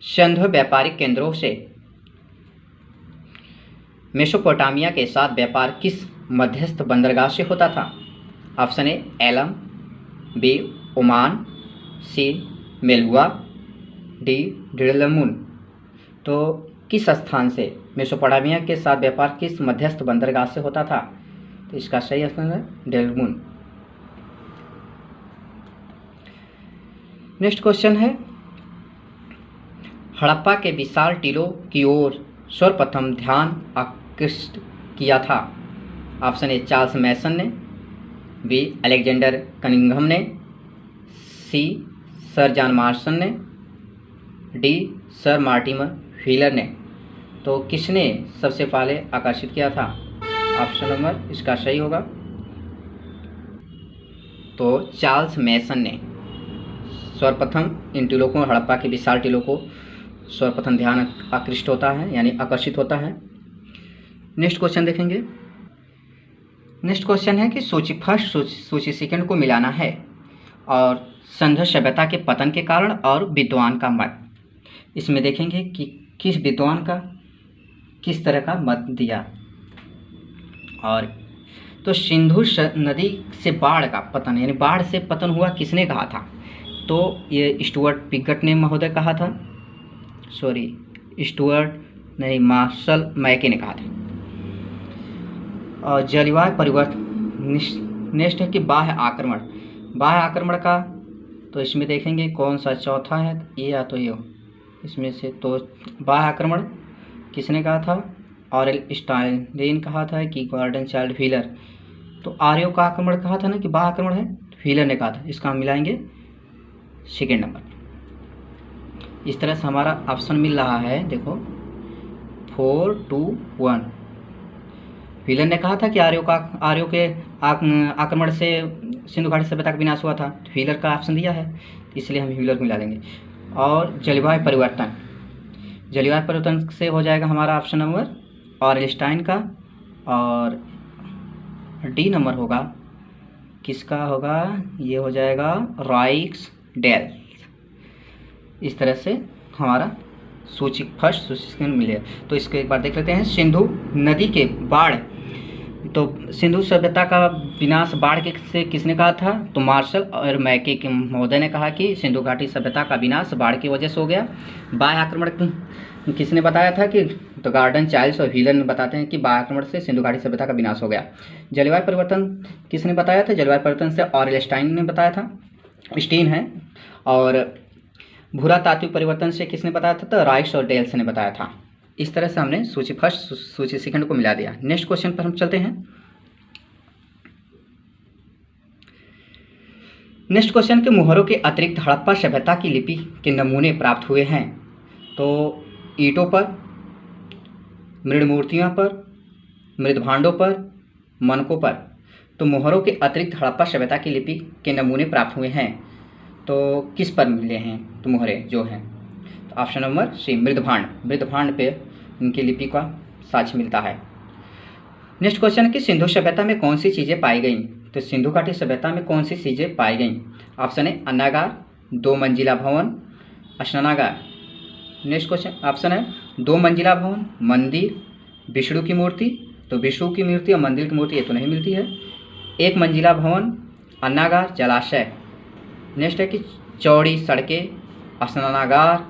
Speaker 1: सिंधु व्यापारिक केंद्रों से मेसोपोटामिया के साथ व्यापार किस मध्यस्थ बंदरगाह से होता था? Option A Elam, B Oman, C Meluha, D Dilmun. तो किस स्थान से मेसोपोटामिया के साथ व्यापार किस मध्यस्थ बंदरगाह से होता था? तो इसका सही आंसर है डिडलमुन। नेक्स्ट क्वेश्चन है हड़प्पा के विशाल टीलों की ओर सर्वप्रथम ध्यान आकृष्ट किया था। ऑप्शन ए चार्ल्स मैसन ने, बी अलेक्जेंडर कनिंघम ने, सी सर जॉन मार्शन ने, डी सर मार्टिमर व्हीलर ने। तो किसने सबसे पहले आकर्षित किया था? ऑप्शन नंबर इसका सही होगा तो चार्ल्स मैसन ने सर्वप्रथम इन टीलों को, हड़प्पा के विशाल टीलों को सर्वप्रथम ध्यान आकृष्ट होता है यानी आकर्षित होता है। नेक्स्ट क्वेश्चन देखेंगे। नेक्स्ट क्वेश्चन है कि सूची फर्स्ट सूची सेकंड को मिलाना है और सिंधु सभ्यता के पतन के कारण और विद्वान का मत। इसमें देखेंगे कि किस विद्वान का किस तरह का मत दिया। और तो सिंधु नदी से बाढ़ का पतन यानी बाढ़ से पतन हुआ किसने कहा था? तो ये स्टुअर्ट पिगट ने महोदय कहा था, स्टुअर्ट नहीं मार्शल मैके ने कहा था। और जलवायु परिवर्तन नेक्स्ट है कि बाह्य आक्रमण का, तो इसमें देखेंगे कौन सा चौथा है, ये या तो ये इसमें से। तो बाह्य आक्रमण किसने कहा था? ऑरेल स्टाइन कहा था कि गॉर्डन चाइल्ड व्हीलर। तो आर्यों का आक्रमण कहा था ना कि बाह्य आक्रमण है, व्हीलर ने कहा था। इसका हम मिलाएंगे सेकेंड नंबर। इस तरह से हमारा ऑप्शन मिल रहा है, देखो 4, 2, 1। व्हीलर ने कहा था कि आर्यों के आक्रमण से सिंधु घाटी सभ्यता का विनाश हुआ था, तो व्हीलर का ऑप्शन दिया है, इसलिए हम व्हीलर को मिला देंगे। और जलवायु परिवर्तन से हो जाएगा हमारा ऑप्शन नंबर ऑरेलस्टाइन का। और डी नंबर होगा किसका होगा? ये हो जाएगा राइक्सडेल। इस तरह से हमारा सूची फर्स्ट सूची सेकंड मिले। तो इसको एक बार देख लेते हैं। सिंधु नदी के बाढ़, तो सिंधु सभ्यता का विनाश बाढ़ के से किसने कहा था? तो मार्शल और मैके के महोदय ने कहा कि सिंधु घाटी सभ्यता का विनाश बाढ़ की वजह से हो गया। बाह्य आक्रमण किसने बताया था कि? तो गार्डन चाइल्ड्स और व्हीलर ने बताते हैं कि बाह्य आक्रमण से सिंधु घाटी सभ्यता का विनाश हो गया। जलवायु परिवर्तन किसने बताया था? जलवायु परिवर्तन से ऑरेलस्टाइन ने बताया था, स्टीन है। और भूरा तात्विक परिवर्तन से किसने बताया था? तो राइक्स और डेल्स ने बताया था। इस तरह से हमने सूची फर्स्ट सूची सेकंड को मिला दिया। नेक्स्ट क्वेश्चन पर हम चलते हैं। नेक्स्ट क्वेश्चन के मुहरों के अतिरिक्त हड़प्पा सभ्यता की लिपि के नमूने प्राप्त हुए हैं। तो ईंटों पर, मृद मूर्तियों पर, मृदभांडों पर, मनकों पर। तो मुहरों के अतिरिक्त हड़प्पा सभ्यता की लिपि के नमूने प्राप्त हुए हैं, तो किस पर मिले हैं? तो मुहरे जो हैं, तो ऑप्शन नंबर सी मृदभांड पे इनकी लिपि का साक्ष्य मिलता है। नेक्स्ट क्वेश्चन कि सिंधु सभ्यता में कौन सी चीज़ें पाई गई? तो सिंधु घाटी सभ्यता में कौन सी चीज़ें पाई गई? ऑप्शन है अन्नागार, 2 मंजिला भवन, स्नानागार। नेक्स्ट क्वेश्चन ऑप्शन है 2 मंजिला भवन, मंदिर, विष्णु की मूर्ति। तो विष्णु की मूर्ति और मंदिर की मूर्ति ये तो नहीं मिलती है। 1 मंजिला भवन, अन्नागार, जलाशय। नेक्स्ट है कि चौड़ी सड़कें, स्नानागार,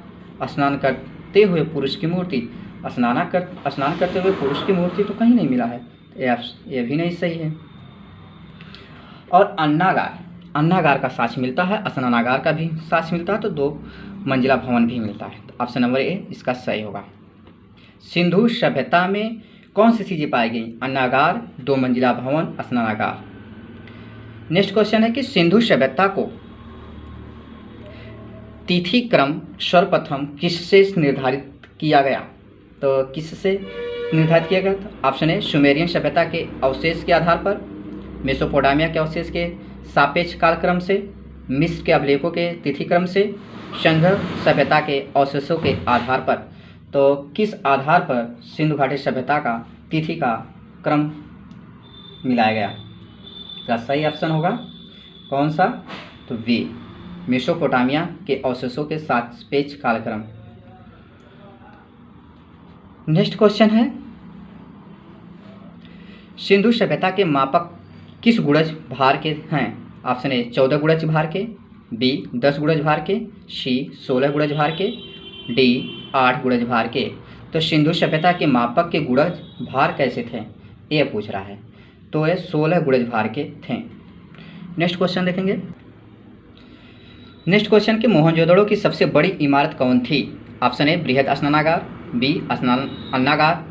Speaker 1: स्नान करते हुए पुरुष की मूर्ति। स्नान करते हुए पुरुष की मूर्ति तो कहीं नहीं मिला है, ये भी नहीं सही है। और अन्नागार का साक्ष्य मिलता है, स्नानागार का भी साक्ष्य मिलता है, तो 2 मंजिला भवन भी मिलता है। तो ऑप्शन नंबर ए इसका सही होगा। सिंधु सभ्यता में कौन सी चीज़ें पाई गई? अन्नागार, 2 मंजिला भवन, स्नानागार। नेक्स्ट क्वेश्चन है कि सिंधु सभ्यता को तिथि क्रम सर्वप्रथम किससे निर्धारित किया गया? तो किससे निर्धारित किया गया था? ऑप्शन है सुमेरियन सभ्यता के अवशेष के आधार पर, मेसोपोटामिया के अवशेष के सापेक्ष कालक्रम से, मिस्र के अभिलेखों के तिथि क्रम से, संघ सभ्यता के अवशेषों के आधार पर। तो किस आधार पर सिंधु घाटी सभ्यता का तिथि का क्रम मिलाया गया? इसका सही ऑप्शन होगा कौन सा? तो वी, मेसोपोटामिया के अवशेषों के सापेक्ष कालक्रम। नेक्स्ट क्वेश्चन है सिंधु सभ्यता के मापक किस गुणज भार के हैं? ऑप्शन ए 14 गुणज भार के, बी 10 गुणज भार के, सी 16 गुणज भार के, डी 8 गुणज भार के। तो सिंधु सभ्यता के मापक के गुणज भार कैसे थे ये पूछ रहा है, तो ये 16 गुणज भार के थे। नेक्स्ट क्वेश्चन देखेंगे। नेक्स्ट क्वेश्चन कि मोहनजोदड़ो की सबसे बड़ी इमारत कौन थी? ऑप्शन ए बृहद स्नानागार, बी अन्नागार,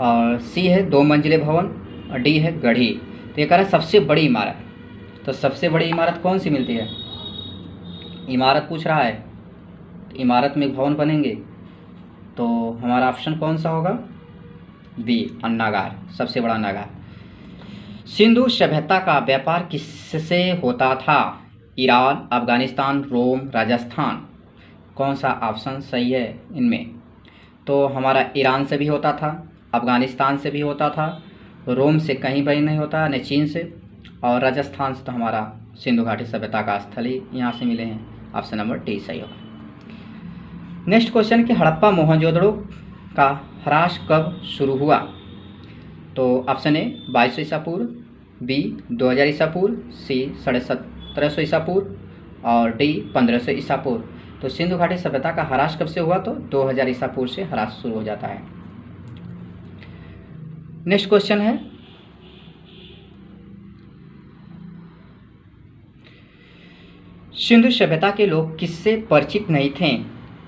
Speaker 1: और सी है 2 मंजिले भवन, और डी है गढ़ी। तो ये कह रहा है सबसे बड़ी इमारत, तो सबसे बड़ी इमारत कौन सी मिलती है? इमारत पूछ रहा है, इमारत में भवन बनेंगे, तो हमारा ऑप्शन कौन सा होगा? बी अन्नागार, सबसे बड़ा अन्नागार। सिंधु सभ्यता का व्यापार किससे होता था? ईरान, अफगानिस्तान, रोम, राजस्थान। कौन सा ऑप्शन सही है इनमें? तो हमारा ईरान से भी होता था, अफगानिस्तान से भी होता था, रोम से कहीं भी नहीं होता, न चीन से, और राजस्थान से तो हमारा सिंधु घाटी सभ्यता का स्थल ही यहाँ से मिले हैं। ऑप्शन नंबर डी सही होगा। नेक्स्ट क्वेश्चन कि हड़प्पा मोहनजोदड़ो का ह्रास कब शुरू हुआ? तो ऑप्शन ए 2200 ईसा पूर्व, बी 2000 ईसा पूर्व, सी 1750 ईसा पूर्व, और डी 1500 ईसा पूर्व। तो सिंधु घाटी सभ्यता का ह्रास कब से हुआ? तो 2000 ईसा पूर्व से ह्रास शुरू हो जाता है। नेक्स्ट क्वेश्चन है सिंधु सभ्यता के लोग किससे परिचित नहीं थे?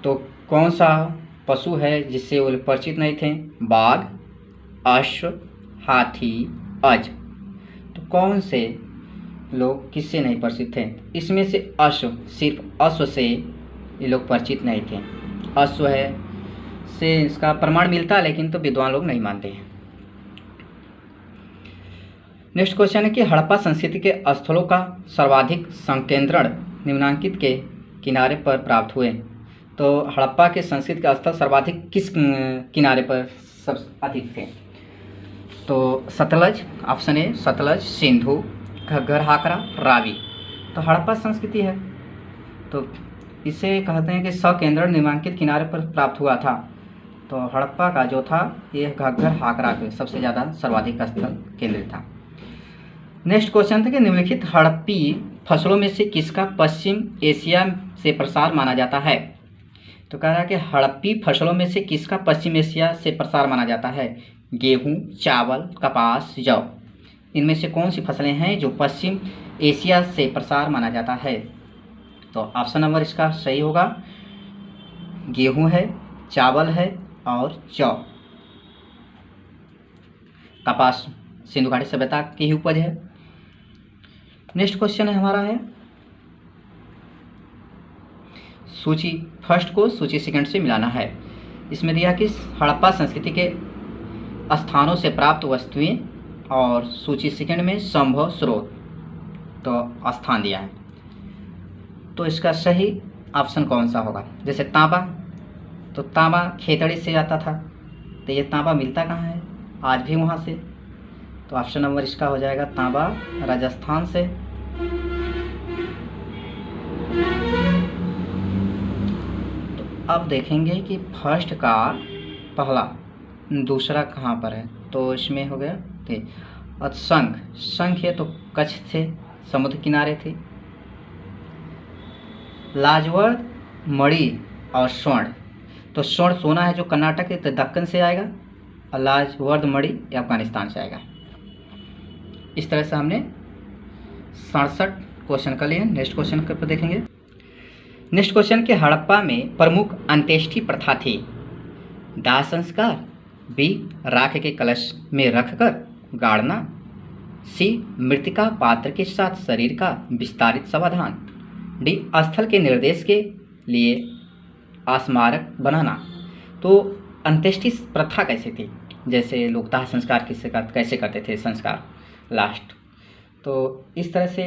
Speaker 1: तो कौन सा पशु है जिससे वो परिचित नहीं थे? बाघ, अश्व, हाथी, अज। तो कौन से लोग किससे नहीं परिचित थे? इसमें से अश्व, सिर्फ अश्व से ये लोग परिचित नहीं थे। अश्व है से इसका प्रमाण मिलता है, लेकिन तो विद्वान लोग नहीं मानते हैं। नेक्स्ट क्वेश्चन है कि हड़प्पा संस्कृति के स्थलों का सर्वाधिक संकेंद्रण निम्नांकित के किनारे पर प्राप्त हुए। तो हड़प्पा के संस्कृति का स्थल सर्वाधिक किस किनारे पर सब अधिक थे? तो सतलज, ऑप्शन ए सतलज, सिंधु, घग्गर, हाकरा, रावी। तो हड़प्पा संस्कृति है, तो इसे कहते हैं कि सकेंद्रण निम्नांकित किनारे पर प्राप्त हुआ था। तो हड़प्पा का जो था ये घग्गर, हाकरा के सबसे ज़्यादा सर्वाधिक स्थल केंद्रित था। नेक्स्ट क्वेश्चन था कि निम्नलिखित हड़प्पी फसलों में से किसका पश्चिम एशिया से प्रसार माना जाता है? तो कह रहा है कि हड़प्पी फसलों में से किसका पश्चिम एशिया से प्रसार माना जाता है? गेहूं, चावल, कपास, जौ। इनमें से कौन सी फसलें हैं जो पश्चिम एशिया से प्रसार माना जाता है? तो ऑप्शन नंबर इसका सही होगा, गेहूं है, चावल है और जौ। कपास सिंधु घाटी सभ्यता की ही उपज है। नेक्स्ट क्वेश्चन है हमारा है सूची फर्स्ट को सूची सेकंड से मिलाना है। इसमें दिया कि हड़प्पा संस्कृति के स्थानों से प्राप्त वस्तुएं, और सूची सेकंड में संभव स्रोत, तो स्थान दिया है। तो इसका सही ऑप्शन कौन सा होगा? जैसे तांबा, तो तांबा खेतड़ी से आता था, तो ये तांबा मिलता कहाँ है? आज भी वहाँ से तो ऑप्शन नंबर इसका हो जाएगा तांबा, राजस्थान से। तो अब देखेंगे कि फर्स्ट का पहला दूसरा कहाँ पर है, तो इसमें हो गया थे। और शंख, शंख है तो कच्छ थे, समुद्र किनारे थे। लाजवर्द, मणि और स्वर्ण, तो स्वर्ण सोना है जो कर्नाटक है तो दक्कन से आएगा, और लाजवर्द मणि अफगानिस्तान से आएगा। इस तरह से हमने 67 क्वेश्चन कर लिए। नेक्स्ट क्वेश्चन पर देखेंगे। नेक्स्ट क्वेश्चन के हड़प्पा में प्रमुख अंत्येष्टि प्रथा थी। दाह संस्कार, बी राख के कलश में रखकर गाड़ना, सी मृतिका पात्र के साथ शरीर का विस्तारित समाधान, डी स्थल के निर्देश के लिए स्मारक बनाना। तो अंत्येष्टि प्रथा कैसे थी, जैसे लोग दाह संस्कार कैसे करते थे संस्कार लास्ट, तो इस तरह से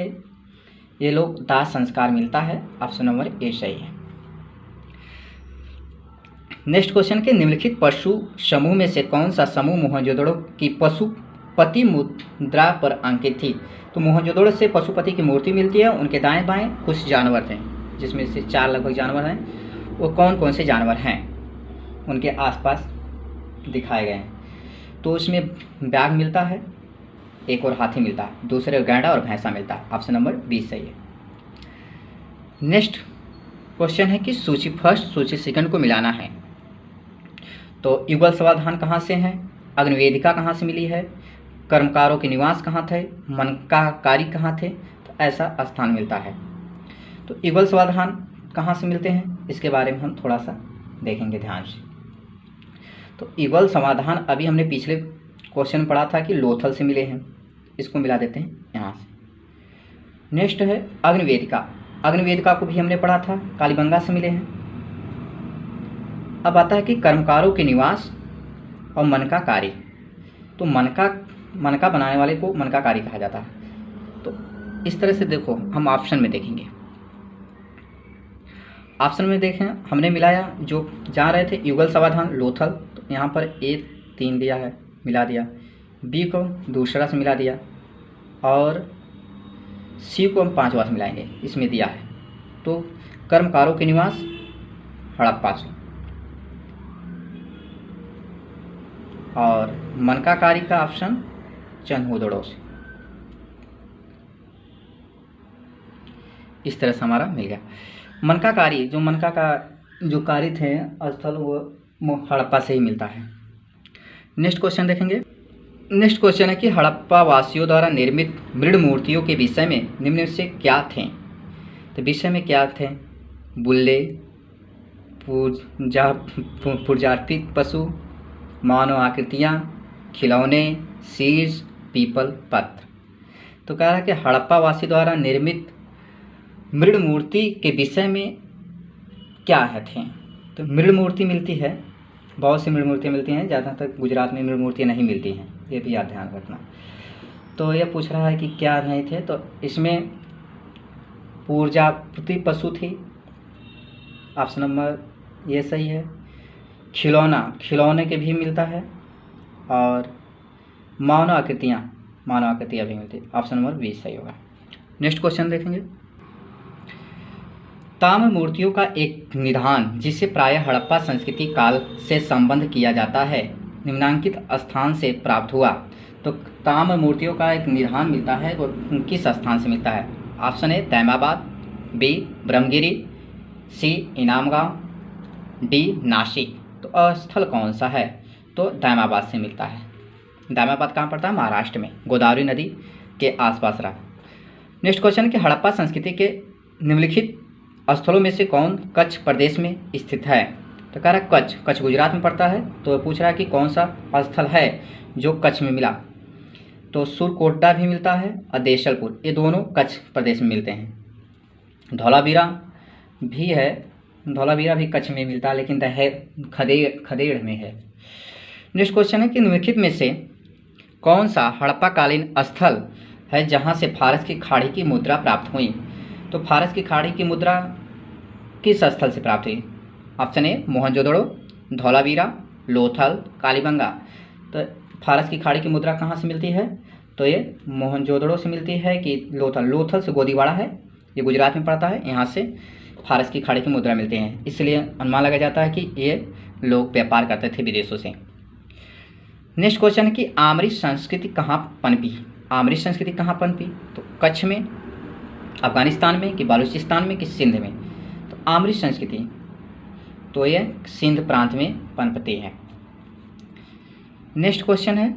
Speaker 1: ये लोग दाह संस्कार मिलता है। ऑप्शन नंबर ए सही है। नेक्स्ट क्वेश्चन के निम्नलिखित पशु समूह में से कौन सा समूह मोहनजोदड़ो की पशुपति मुद्रा पर अंकित थी। तो मोहनजोदड़ो से पशुपति की मूर्ति मिलती है, उनके दाएं बाएं कुछ जानवर थे जिसमें से 4 लगभग जानवर हैं। वो कौन कौन से जानवर हैं उनके आसपास दिखाए गए हैं। तो उसमें बाघ मिलता है, एक और हाथी मिलता है, दूसरे गैंडा और भैंसा मिलता है। ऑप्शन नंबर 20 सही है। नेक्स्ट क्वेश्चन है कि सूची फर्स्ट सूची सेकंड को मिलाना है। तो युगल समाधान कहाँ से हैं, अग्निवेदिका कहाँ से मिली है, कर्मकारों के निवास कहाँ थे, मनकाकारी कहाँ थे, तो ऐसा स्थान मिलता है। तो युगल समाधान कहाँ से मिलते हैं इसके बारे में हम थोड़ा सा देखेंगे ध्यान से। तो युगल समाधान अभी हमने पिछले क्वेश्चन पढ़ा था कि लोथल से मिले हैं, इसको मिला देते हैं यहाँ से। नेक्स्ट है अग्निवेदिका, अग्निवेदिका को भी हमने पढ़ा था, कालीबंगा से मिले हैं। अब आता है कि कर्मकारों के निवास और मनकाकारी। तो मनका बनाने वाले को मनकाकारी कहा जाता है। तो इस तरह से देखो हम ऑप्शन में देखेंगे। ऑप्शन में देखें हमने मिलाया जो जहाँ रहे थे युगल समाधान लोथल, तो यहाँ पर ए 3 दिया है, मिला दिया, बी को दूसरा से मिला दिया और सी को हम 5वां से मिलाएंगे, इसमें दिया है। तो कर्मकारों के निवास हड़प्पा से और मनकाकारी का ऑप्शन चन्होदड़ो से। इस तरह से हमारा मिल गया। मनकाकारी जो मनका का जो कार्य थे स्थल वो हड़प्पा से ही मिलता है। नेक्स्ट क्वेश्चन देखेंगे। नेक्स्ट क्वेश्चन है कि हड़प्पा वासियों द्वारा निर्मित मृद मूर्तियों के विषय में निम्न से क्या थे। तो विषय में क्या थे, बुल्ले, पूजार्पित पशु, मानव आकृतियाँ, खिलौने, शीर्ष, पीपल, पत्र। तो कह रहा है कि हड़प्पा वासी द्वारा निर्मित मृद मूर्ति के विषय में क्या है थे। तो मृद मूर्ति मिलती है, बहुत सी मृद मूर्तियाँ मिलती हैं, ज़्यादातर गुजरात में मृद मूर्तियाँ नहीं मिलती हैं, ये भी आप ध्यान रखना। तो यह पूछ रहा है कि क्या नहीं थे, तो इसमें पूजार्पित पशु थी, ऑप्शन नंबर ये सही है। खिलौने के भी मिलता है और मानव आकृतियाँ भी मिलती है, ऑप्शन नंबर 20 सही होगा। नेक्स्ट क्वेश्चन देखेंगे। ताम्र मूर्तियों का एक निधान जिसे प्रायः हड़प्पा संस्कृति काल से संबंध किया जाता है निम्नांकित स्थान से प्राप्त हुआ। तो ताम्र मूर्तियों का एक निधान मिलता है वो किस स्थान से मिलता है। Option A Daimabad, B Brahmagiri, C Inamgaon, D Nashik. तो स्थल कौन सा है, तो तैमाबाद से मिलता है। तैमाबाद कहाँ पड़ता है, महाराष्ट्र में, गोदावरी नदी के आसपास रहा। नेक्स्ट क्वेश्चन कि हड़प्पा संस्कृति के निम्नलिखित स्थलों में से कौन कच्छ प्रदेश में स्थित है। तो कह रहा है कच्छ गुजरात में पड़ता है। तो पूछ रहा है कि कौन सा स्थल है जो कच्छ में मिला। तो सुरकोटडा भी मिलता है और देशलपुर, ये दोनों कच्छ प्रदेश में मिलते हैं। धौलावीरा भी है, धौलावीरा भी कच्छ में मिलता है लेकिन खदेड़ में है। नेक्स्ट क्वेश्चन है कि निम्नलिखित में से कौन सा हड़प्पा कालीन स्थल है जहाँ से फारस की खाड़ी की मुद्रा प्राप्त हुई। तो फारस की खाड़ी की मुद्रा किस स्थल से प्राप्त हुई। Option A Mohenjodaro, Dholavira, Lothal, Kalibanga. तो फारस की खाड़ी की मुद्रा कहाँ से मिलती है, तो ये मोहनजोदड़ो से मिलती है कि लोथल। लोथल से गोदीवाड़ा है, ये गुजरात में पड़ता है, यहाँ से फारस की खाड़ी की मुद्रा मिलती हैं, इसलिए अनुमान लगाया जाता है कि ये लोग व्यापार करते थे विदेशों से। नेक्स्ट क्वेश्चन है कि आमरी संस्कृति कहाँ पनपी। आमरी संस्कृति कहाँ पनपी, तो कच्छ में, अफगानिस्तान में, कि बालूचिस्तान में, कि सिंध में। तो आमरी संस्कृति तो ये सिंध प्रांत में पनपती है। नेक्स्ट क्वेश्चन है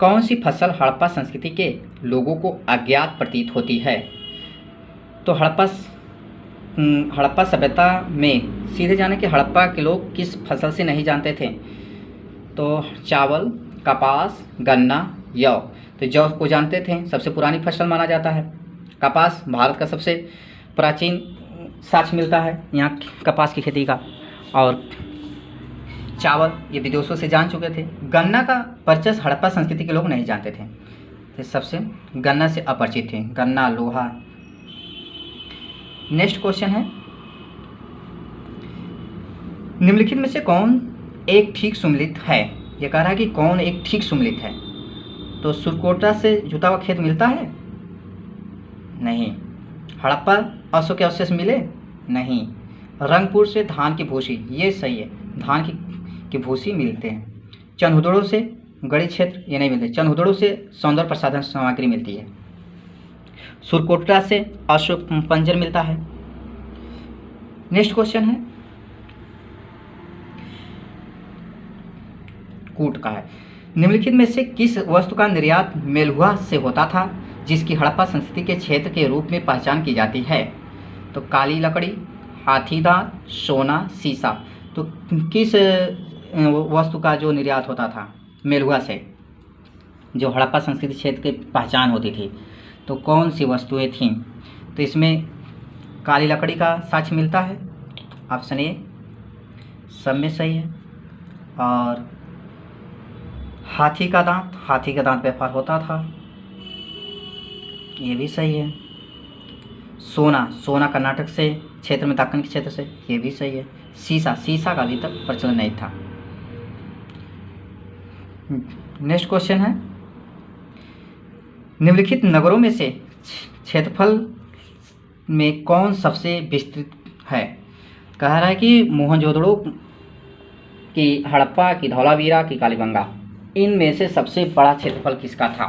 Speaker 1: कौन सी फसल हड़प्पा संस्कृति के लोगों को अज्ञात प्रतीत होती है। तो हड़प्पा सभ्यता में सीधे जाने कि हड़प्पा के लोग किस फसल से नहीं जानते थे, तो चावल, कपास, गन्ना, जौ। तो जौ को जानते थे, सबसे पुरानी फसल माना जाता है। कपास भारत का सबसे प्राचीन साक्ष्य मिलता है यहाँ कपास की खेती का। और चावल ये विदेशों से जान चुके थे। गन्ना का परचेस हड़प्पा संस्कृति के लोग नहीं जानते थे, ये सबसे गन्ना से अपरिचित थे, गन्ना, लोहा। नेक्स्ट क्वेश्चन है निम्नलिखित में से कौन एक ठीक सुमेलित है। ये कह रहा है कि कौन एक ठीक सुमेलित है। तो सुरकोटा से जुता हुआ खेत मिलता है, नहीं। हड़प्पा अशोक के अवशेष मिले, नहीं। रंगपुर से धान की भूसी, ये सही है, धान की भूसी मिलते हैं। चनहुदड़ों से गढ़ी क्षेत्र, ये नहीं मिलते। चनहुदड़ों से सौंदर्य प्रसाधन सामग्री मिलती है। सुरकोटा से अशोक पंजर मिलता है। नेक्स्ट क्वेश्चन है कूट का है निम्नलिखित में से किस वस्तु का निर्यात मेलुहा से होता था जिसकी हड़प्पा संस्कृति के क्षेत्र के रूप में पहचान की जाती है। तो काली लकड़ी, हाथी दांत, सोना, सीसा। तो किस वस्तु का जो निर्यात होता था मेलुहा से, जो हड़प्पा संस्कृति क्षेत्र की पहचान होती थी, तो कौन सी वस्तुएं थीं। तो इसमें काली लकड़ी का साक्ष्य मिलता है, ऑप्शन ए सब में सही है। और हाथी का दांत व्यापार होता था, ये भी सही है। सोना कर्नाटक से क्षेत्र में, दक्कन के क्षेत्र से, ये भी सही है। सीसा का अभी तक प्रचलन नहीं था। नेक्स्ट क्वेश्चन है निम्नलिखित नगरों में से क्षेत्रफल में कौन सबसे विस्तृत है। कह रहा है कि मोहनजोदड़ो की, हड़प्पा की, धौलावीरा की, कालीबंगा, इनमें से सबसे बड़ा क्षेत्रफल किसका था।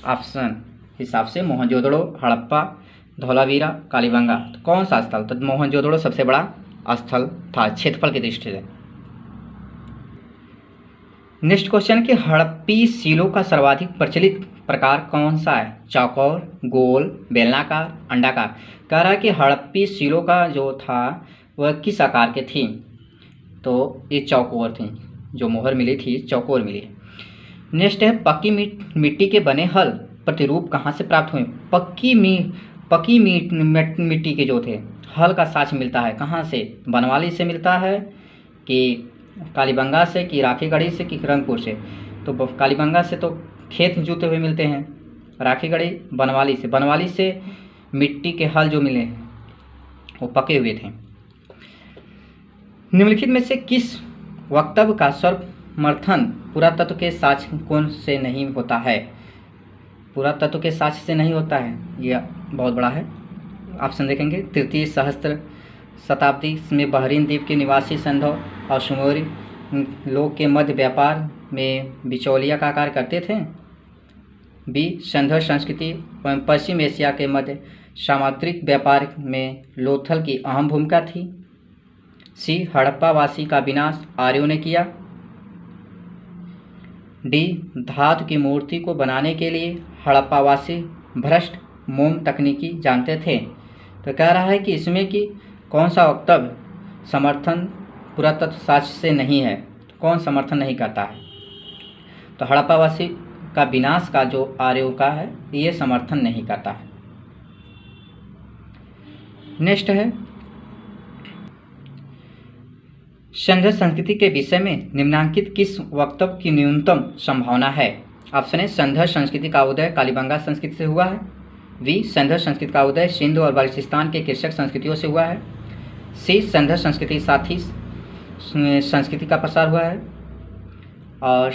Speaker 1: ऑप्शन हिसाब से मोहनजोदड़ो, हड़प्पा, धौलावीरा, कालीबंगा, तो कौन सा स्थल। तो मोहनजोदड़ो सबसे बड़ा स्थल था क्षेत्रफल की दृष्टि से। नेक्स्ट क्वेश्चन कि हड़प्पी सीलों का सर्वाधिक प्रचलित प्रकार कौन सा है। चौकोर, गोल, बेलनाकार, अंडाकार। कह रहा है कि हड़प्पी सीलों का जो था वह किस आकार के थी। तो ये चौकोर थी, जो मोहर मिली थी चौकोर मिली। नेक्स्ट है पक्की मिट्टी के बने हल प्रतिरूप कहाँ से प्राप्त हुए। पक्की मिट्टी के जो थे हल का साक्ष्य मिलता है कहाँ से। बनवाली से मिलता है, कि कालीबंगा से, कि राखीगढ़ी से, कि रंगपुर से। तो कालीबंगा से तो खेत जोते हुए मिलते हैं, राखीगढ़ी बनवाली से। बनवाली से मिट्टी के हल जो मिले वो पके हुए थे। निम्नलिखित में से किस वक्तव्य का समर्थन पुरातत्व के साक्ष्य कौन से नहीं होता है। पुरातत्व के साक्ष्य से नहीं होता है, यह बहुत बड़ा है। ऑप्शन देखेंगे तृतीय सहस्त्र शताब्दी में बहरीन द्वीप के निवासी संधव और सुमेरी लोग के मध्य व्यापार में बिचौलिया का कार्य करते थे। बी संधव संस्कृति पश्चिम एशिया के मध्य सामुद्रिक व्यापार में लोथल की अहम भूमिका थी। सी हड़प्पा वासी का विनाश आर्यों ने किया। डी धातु की मूर्ति को बनाने के लिए हड़प्पा वासी भ्रष्ट मोम तकनीकी जानते थे। तो कह रहा है कि इसमें कि कौन सा वक्तव्य समर्थन पुरातत्व साक्ष्य से नहीं है, तो कौन समर्थन नहीं करता है। तो हड़प्पा वासी का विनाश का जो आर्यों का है ये समर्थन नहीं करता है। नेक्स्ट है संघ संस्कृति के विषय में निम्नांकित किस वक्तव्य की न्यूनतम संभावना है। ऑप्शन है संघ संस्कृति का उदय कालीबंगा संस्कृति से हुआ है। बी संघ संस्कृति का उदय सिंध और बलूचिस्तान के कृषक संस्कृतियों से हुआ है। सी संघ संस्कृति साथी संस्कृति का प्रसार हुआ है। और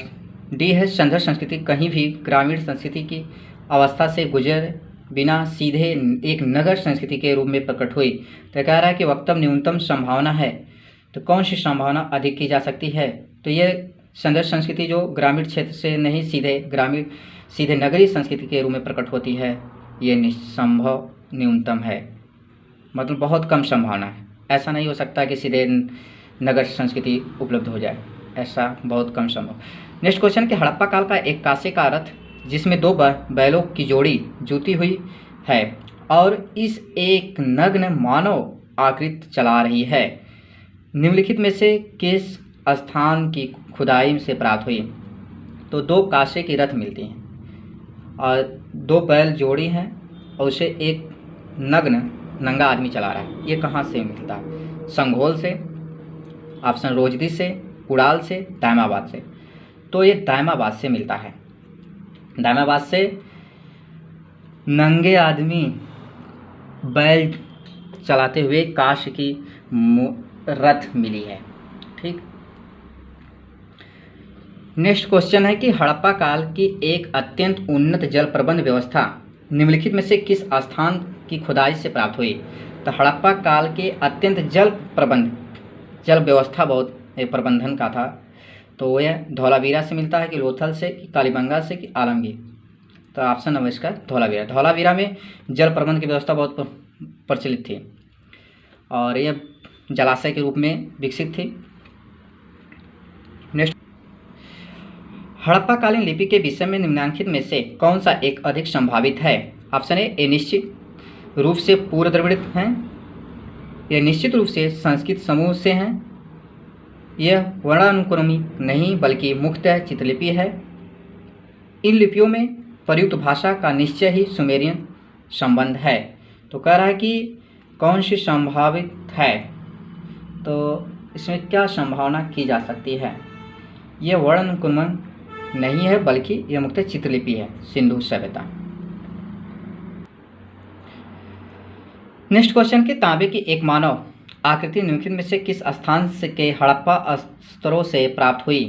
Speaker 1: डी है संघर्ष संस्कृति कहीं भी ग्रामीण संस्कृति की अवस्था से गुजर बिना सीधे एक नगर संस्कृति के रूप में प्रकट हुई। तो कह रहा है कि वक्तव्य न्यूनतम संभावना है, तो कौन सी संभावना अधिक की जा सकती है? तो ये संघर्ष संस्कृति जो ग्रामीण क्षेत्र से नहीं सीधे नगरीय संस्कृति के रूप में प्रकट होती है, ये निसंभव न्यूनतम है, मतलब बहुत कम संभावना है। ऐसा नहीं हो सकता कि सीधे नगर संस्कृति उपलब्ध हो जाए, ऐसा बहुत कम संभव। नेक्स्ट क्वेश्चन कि हड़प्पा काल का एक कांसे का रथ जिसमें 2 बैलों की जोड़ी जुती हुई है और इस एक नग्न मानव आकृति चला रही है, निम्नलिखित में से किस स्थान की खुदाई से प्राप्त हुई? तो 2 कांसे की रथ मिलती हैं और 2 बैल जोड़ी हैं और उसे एक नंगा आदमी चला रहा है। ये कहाँ से मिलता है? संघोल से, ऑप्शन रोजदी से, कुड़ाल से, दायमाबाद से। तो ये दायमाबाद से मिलता है। दायमाबाद से नंगे आदमी बैल चलाते हुए कांसे की रथ मिली है। ठीक। नेक्स्ट क्वेश्चन है कि हड़प्पा काल की एक अत्यंत उन्नत जल प्रबंध व्यवस्था निम्नलिखित में से किस स्थान की खुदाई से प्राप्त हुई? तो हड़प्पा काल के अत्यंत जल व्यवस्था बहुत प्रबंधन का था, तो यह धौलावीरा से मिलता है कि लोथल से कि कालीबंगा से कि आलमगीर? तो ऑप्शन नंबर इसका धौलावीरा। धौलावीरा में जल प्रबंध की व्यवस्था बहुत प्रचलित थी और यह जलाशय के रूप में विकसित थी। नेक्स्ट, हड़प्पा कालीन लिपि के विषय में निम्नलिखित में से कौन सा एक अधिक संभावित है? ऑप्शन ए निश्चित रूप से पूर्व द्रविड़ हैं, यह निश्चित रूप से संस्कृत समूह से हैं, यह वर्णानुक्रमी नहीं बल्कि मुक्त चित्रलिपि है, इन लिपियों में प्रयुक्त भाषा का निश्चय ही सुमेरियन संबंध है। तो कह रहा है कि कौन सी संभावित है, तो इसमें क्या संभावना की जा सकती है? यह वर्णानुक्रमण नहीं है बल्कि यह मुक्त चित्रलिपि है, सिंधु सभ्यता। नेक्स्ट क्वेश्चन कि तांबे की एक मानव आकृति निम्नलिखित में से किस स्थान से के हड़प्पा स्तरों से प्राप्त हुई?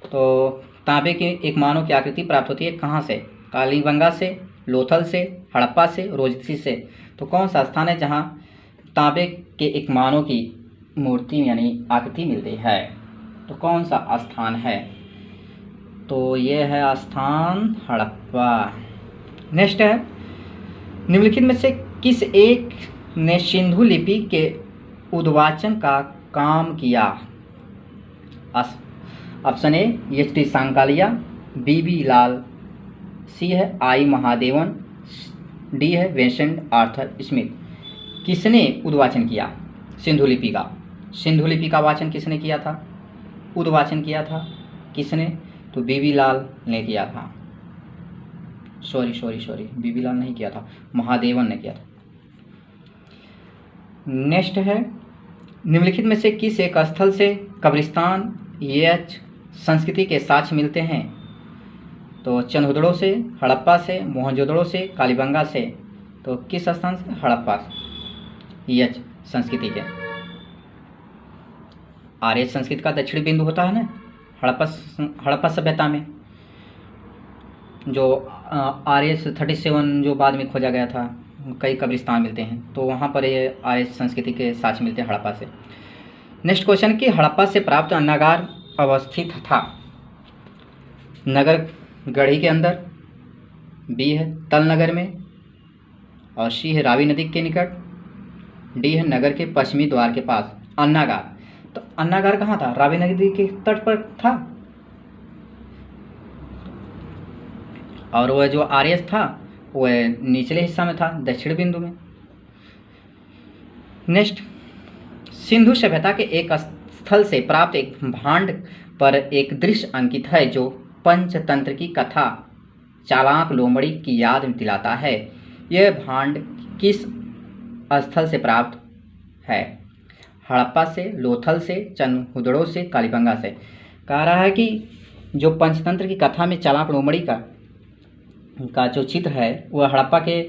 Speaker 1: तो तांबे की एक मानव की आकृति प्राप्त होती है कहाँ से? कालीबंगा से, लोथल से, हड़प्पा से, रोजसी से। तो कौन सा स्थान है जहाँ तांबे के एक मानव की मूर्ति यानी आकृति मिलती है? तो कौन सा स्थान है? तो ये है स्थान हड़प्पा। नेक्स्ट है निम्नलिखित में से किस एक ने सिंधु लिपि के उद्वाचन का काम किया? Option A एच.टी. सांकालिया, बी.बी. लाल, सी है आई महादेवन, डी है विंसेंट आर्थर स्मिथ। किसने उद्वाचन किया सिंधु लिपि का? सिंधु लिपि का वाचन किसने किया था? उद्वाचन किया था किसने? तो बी.बी. लाल ने किया था। Sorry BB. लाल नहीं किया था, महादेवन ने किया था। नेक्स्ट है निम्नलिखित में से किस एक स्थल से कब्रिस्तान यच संस्कृति के साक्ष्य मिलते हैं? तो चनहुदड़ो से, हड़प्पा से, मोहनजोदड़ो से, कालीबंगा से। तो किस स्थान से? हड़प्पा यच संस्कृति के। आर्य संस्कृति का दक्षिणी बिंदु होता है ना हड़प्पा सभ्यता में, जो आर्य 37 जो बाद में खोजा गया था, कई कब्रिस्तान मिलते हैं, तो वहाँ पर ये आर्य संस्कृति के साक्ष्य मिलते हैं हड़प्पा से। नेक्स्ट क्वेश्चन कि हड़प्पा से प्राप्त अन्नागार अवस्थित था नगर गढ़ी के अंदर, बी है तल नगर में, और सी है रावी नदी के निकट, डी है नगर के पश्चिमी द्वार के पास। अन्नागार, तो अन्नागार कहाँ था? रावी नदी के तट पर था, और वह जो आर्यस था वह निचले हिस्सा में था, दक्षिण बिंदु में। नेक्स्ट, सिंधु सभ्यता के एक स्थल से प्राप्त एक भांड पर एक दृश्य अंकित है जो पंचतंत्र की कथा चालाक लोमड़ी की याद दिलाता है। यह भांड किस स्थल से प्राप्त है? हड़प्पा से, लोथल से, चनहुदड़ो से, कालीबंगा से। कह रहा है कि जो पंचतंत्र की कथा में चालाक लोमड़ी का जो चित्र है वह हड़प्पा के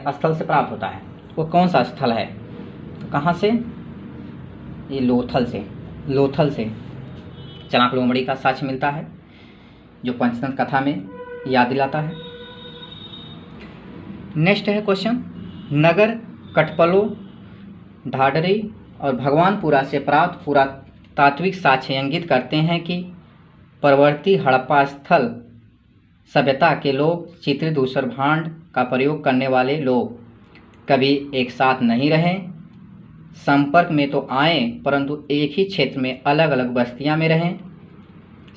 Speaker 1: स्थल से प्राप्त होता है। वो कौन सा स्थल है? तो कहाँ से? ये लोथल से चालाक लोमड़ी का साक्ष्य मिलता है। जो पंचतंत्र कथा में याद दिलाता है। नेक्स्ट है क्वेश्चन, नगर कटपलो ढाडरी और भगवानपुरा से प्राप्त पुरातात्विक साक्ष्य इंगित करते हैं कि परवर्ती हड़प्पा स्थल सभ्यता के लोग चित्रित धूसर भांड का प्रयोग करने वाले लोग कभी एक साथ नहीं रहे, संपर्क में तो आए परंतु एक ही क्षेत्र में अलग अलग बस्तियां में रहें।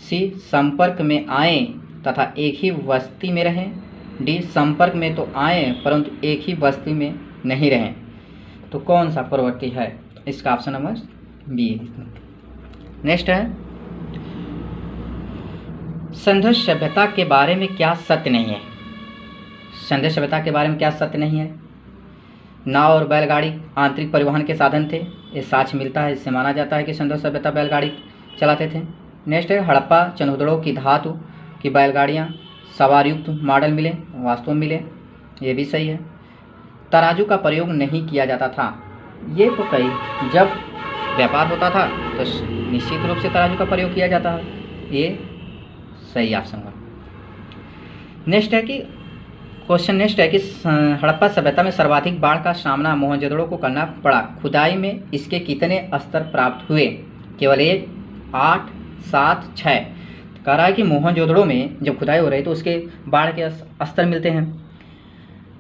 Speaker 1: सी, संपर्क में आए तथा एक ही बस्ती में रहें। डी, संपर्क में तो आए परंतु एक ही बस्ती में नहीं रहें। तो कौन सा प्रवृत्ति है? इसका ऑप्शन नंबर बी। नेक्स्ट है, सिंधु सभ्यता के बारे में क्या सत्य नहीं है? सिंधु सभ्यता के बारे में क्या सत्य नहीं है? नाव और बैलगाड़ी आंतरिक परिवहन के साधन थे, ये साक्ष्य मिलता है, इससे माना जाता है कि सिंधु सभ्यता बैलगाड़ी चलाते थे। नेक्स्ट है, हड़प्पा चंदोदड़ों की धातु की बैलगाड़ियाँ सवार युक्त मॉडल मिले, वास्तव में मिले, ये भी सही है। तराजू का प्रयोग नहीं किया जाता था, ये तो कई जब व्यापार होता था तो निश्चित रूप से तराजू का प्रयोग किया जाता है, ये सही ऑप्शन है। नेक्स्ट है कि क्वेश्चन नेक्स्ट है कि हड़प्पा सभ्यता में सर्वाधिक बाढ़ का सामना मोहनजोदड़ो को करना पड़ा, खुदाई में इसके कितने स्तर प्राप्त हुए? केवल 1, 8, 7, 6। कह रहा है कि मोहनजोदड़ो में जब खुदाई हो रही तो उसके बाढ़ के स्तर मिलते हैं,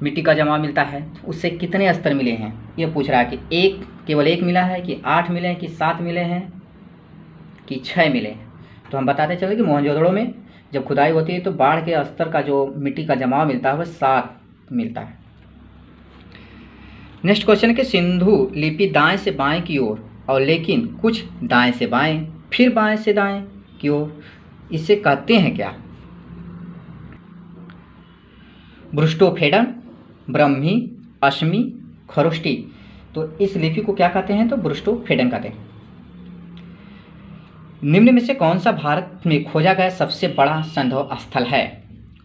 Speaker 1: मिट्टी का जमाव मिलता है, उससे कितने स्तर मिले हैं ये पूछ रहा है कि केवल 1 मिला है कि 8 मिले हैं कि 7 मिले हैं कि 6 मिले हैं। तो हम बताते चले कि मोहनजोदड़ो में जब खुदाई होती है तो बाढ़ के स्तर का जो मिट्टी का जमाव मिलता है वह 7 मिलता है। नेक्स्ट क्वेश्चन के सिंधु लिपि दाएं से बाएं की ओर और लेकिन कुछ दाएं से बाएं फिर बाएं से दाएं की ओर, इसे कहते हैं क्या? ब्रुष्टोफेडन, ब्रह्मी, अश्मी, खरोष्टी। तो इस लिपि को क्या कहते हैं? तो ब्रुष्टोफेडन कहते हैं। निम्न में से कौन सा भारत में खोजा गया सबसे बड़ा संधव स्थल है?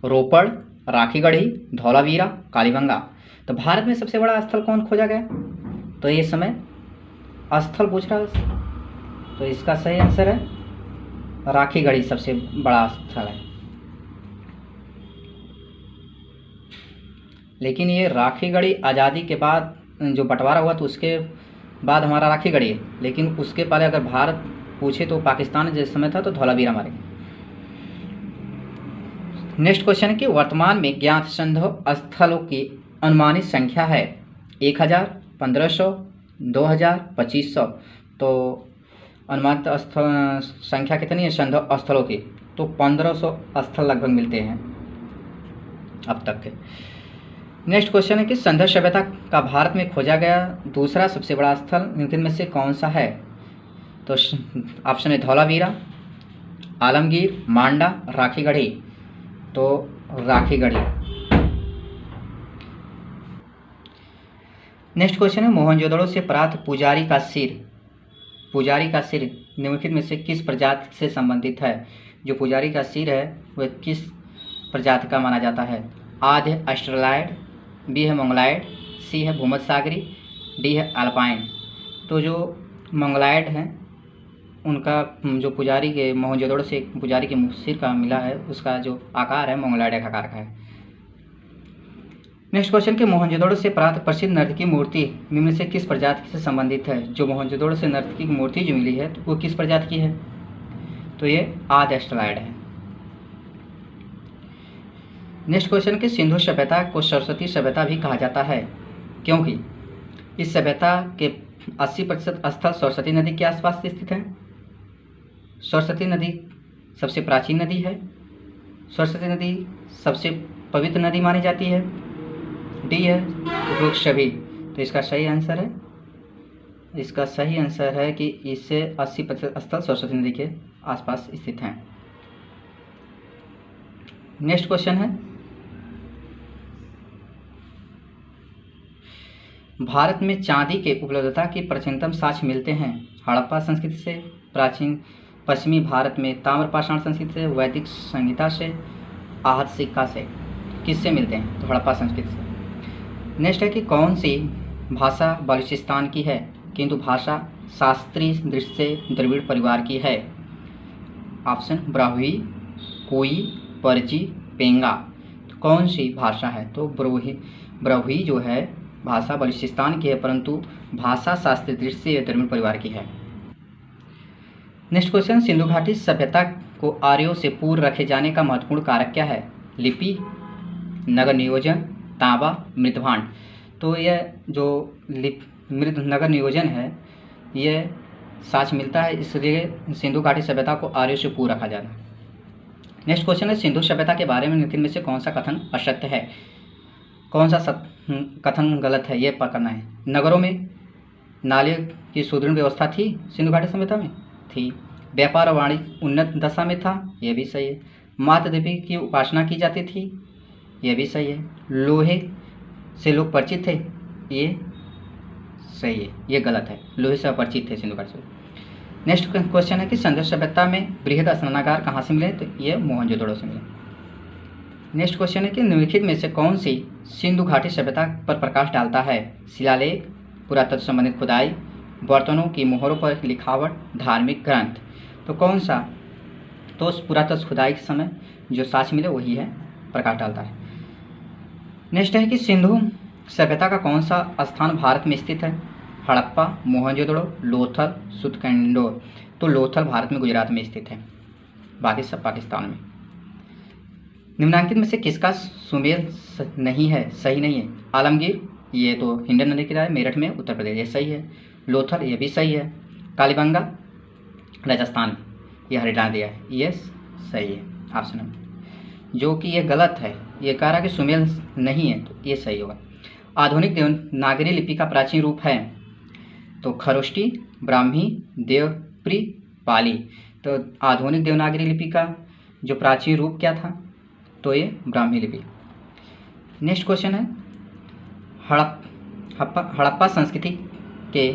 Speaker 1: रोपड़, राखीगढ़ी, धौलावीरा, कालीबंगा। तो भारत में सबसे बड़ा स्थल कौन खोजा गया? तो ये समय स्थल पूछ रहा है, तो इसका सही आंसर है राखीगढ़ी सबसे बड़ा स्थल है। लेकिन ये राखीगढ़ी आज़ादी के बाद जो बंटवारा हुआ तो उसके बाद हमारा राखीगढ़ी है, लेकिन उसके पहले अगर भारत पूछे तो पाकिस्तान जिस समय था तो धौलावीरा हमारे। नेक्स्ट क्वेश्चन है कि वर्तमान में ज्ञात संधव स्थलों की अनुमानित संख्या है 1000, 1500, 2000, 2500। तो अनुमानित स्थल संख्या कितनी है संधव स्थलों की? तो 1500 स्थल लगभग मिलते हैं अब तक के। नेक्स्ट क्वेश्चन है कि संधव सभ्यता का भारत में खोजा गया दूसरा सबसे बड़ा स्थल निम्न में से कौन सा है? तो ऑप्शन है धौलावीरा, आलमगीर, मांडा, राखीगढ़ी। तो राखीगढ़ी। नेक्स्ट क्वेश्चन है मोहनजोदड़ो से प्राप्त पुजारी का सिर निम्नलिखित में से किस प्रजाति से संबंधित है? जो पुजारी का सिर है वह किस प्रजाति का माना जाता है? आद है ऑस्ट्रेलॉयड, बी है मंगोलॉयड, सी है भूमध्यसागरी, डी है अल्पाइन। तो जो मंगोलॉयड है उनका जो पुजारी के मोहनजोदड़ो से पुजारी के सिर का मिला है उसका जो आकार है मंगोलॉयड आकार का है। नेक्स्ट क्वेश्चन के मोहनजोदड़ो से प्राप्त प्रसिद्ध नर्तकी मूर्ति निम्न से किस प्रजाति से संबंधित है? जो मोहनजोदड़ो से नर्तकी की मूर्ति जो मिली है तो वो किस प्रजाति की है? तो ये आद ऑस्ट्रेलॉयड है। नेक्स्ट क्वेश्चन के सिंधु सभ्यता को सरस्वती सभ्यता भी कहा जाता है क्योंकि इस सभ्यता के 80% स्थल सरस्वती नदी के आसपास स्थित हैं। सरस्वती नदी सबसे प्राचीन नदी है, सरस्वती नदी सबसे पवित्र नदी मानी जाती है, डी है उपरोक्त सभी। तो इसका सही आंसर है कि इससे 80% स्थल सरस्वती नदी के आसपास स्थित हैं। नेक्स्ट क्वेश्चन है भारत में चांदी के उपलब्धता की प्राचीनतम साक्ष्य मिलते हैं हड़प्पा संस्कृति से, प्राचीन पश्चिमी भारत में ताम्रपाषाण संस्कृति से, वैदिक संहिता से, आहत सिक्का से। किससे मिलते हैं? तो हड़प्पा संस्कृति से। नेक्स्ट है कि कौन सी भाषा बलूचिस्तान की है किंतु भाषा शास्त्रीय दृष्टि से द्रविड़ परिवार की है? ऑप्शन ब्राह्मी, कोई, पर्ची, पेंगा। तो कौन सी भाषा है? तो ब्रह्वी जो है भाषा बलूचिस्तान की है, परंतु भाषा शास्त्रीय दृष्टि से यह द्रविड़ परिवार की है। नेक्स्ट क्वेश्चन, सिंधु घाटी सभ्यता को आर्यों से पूर्व रखे जाने का महत्वपूर्ण कारक क्या है? लिपि, नगर नियोजन, तांबा, मृदभांड। तो यह जो नगर नियोजन है यह साक्ष्य मिलता है, इसलिए सिंधु घाटी सभ्यता को आर्यों से पूर्व रखा जाता है। नेक्स्ट क्वेश्चन है, सिंधु सभ्यता के बारे में निम्नलिखित में से कौन सा कथन असत्य है? कौन सा कथन गलत है ये पकड़ना है। नगरों में नाले की सुदृढ़ व्यवस्था थी सिंधु घाटी सभ्यता में? थी। व्यापार और वाणिज्य उन्नत दशा में था? यह भी सही है। मातृ देवी की उपासना की जाती थी? यह भी सही है। लोहे से लोग परिचित थे? ये सही है, ये गलत है। लोहे से अपरिचित थे सिंधु घाटी से। नेक्स्ट क्वेश्चन है कि सिंधु सभ्यता में बृहद स्नानागार कहाँ से मिले? तो ये मोहनजोदड़ो से मिले। नेक्स्ट क्वेश्चन है कि निम्नलिखित में से कौन सी सिंधु घाटी सभ्यता पर प्रकाश डालता है? शिलालेख, पुरातत्व संबंधित खुदाई, बर्तनों की मोहरों पर लिखावट, धार्मिक ग्रंथ। तो कौन सा? तो पुरातत्व खुदाई के समय जो साक्ष्य मिले वही है, प्रकाश डालता है। नेक्स्ट है कि सिंधु सभ्यता का कौन सा स्थान भारत में स्थित है? हड़प्पा, मोहनजोदड़ो, लोथल, सुतकेंडोर। तो लोथल भारत में गुजरात में स्थित है, बाकी सब पाकिस्तान में। निम्नांकित में से किसका सुमेल नहीं है, सही नहीं है? आलमगीर, ये तो हिंडन नदी किनारे मेरठ में उत्तर प्रदेश, ये सही है। लोथल, ये भी सही है। कालीबंगा राजस्थान, ये हरियाणा दिया है, ये सही है ऑप्शन नंबर। जो कि ये गलत है, ये कह रहा कि सुमेल नहीं है, तो ये सही होगा। आधुनिक देवनागरी लिपि का प्राचीन रूप है? तो खरोष्टी, ब्राह्मी, देवप्री, पाली। तो आधुनिक देवनागरी लिपि का जो प्राचीन रूप क्या था? तो ये ब्राह्मी लिपि। नेक्स्ट क्वेश्चन है, हड़प्पा संस्कृति के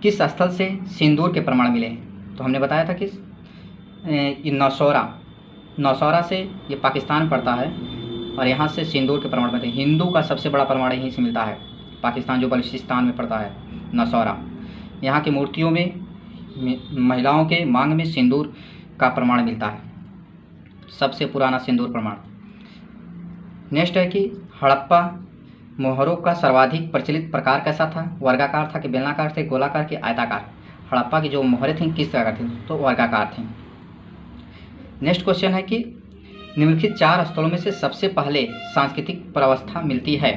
Speaker 1: किस स्थल से सिंदूर के प्रमाण मिले? तो हमने बताया था कि नौशौरा से ये पाकिस्तान पड़ता है और यहाँ से सिंदूर के प्रमाण मिलते हैं। हिंदू का सबसे बड़ा प्रमाण यहीं से मिलता है, पाकिस्तान जो बलूचिस्तान में पड़ता है, नौशौरा। यहाँ की मूर्तियों में महिलाओं के मांग में सिंदूर का प्रमाण मिलता है, सबसे पुराना सिंदूर प्रमाण। नेक्स्ट है कि हड़प्पा मोहरों का सर्वाधिक प्रचलित प्रकार कैसा था? वर्गाकार था कि बेलनाकार थे, गोलाकार कि आयताकार? हड़प्पा की जो मोहरें थीं किस तरह थीं? तो वर्गाकार थीं। नेक्स्ट क्वेश्चन है कि निम्नलिखित 4 स्थलों में से सबसे पहले सांस्कृतिक प्रावस्था मिलती है?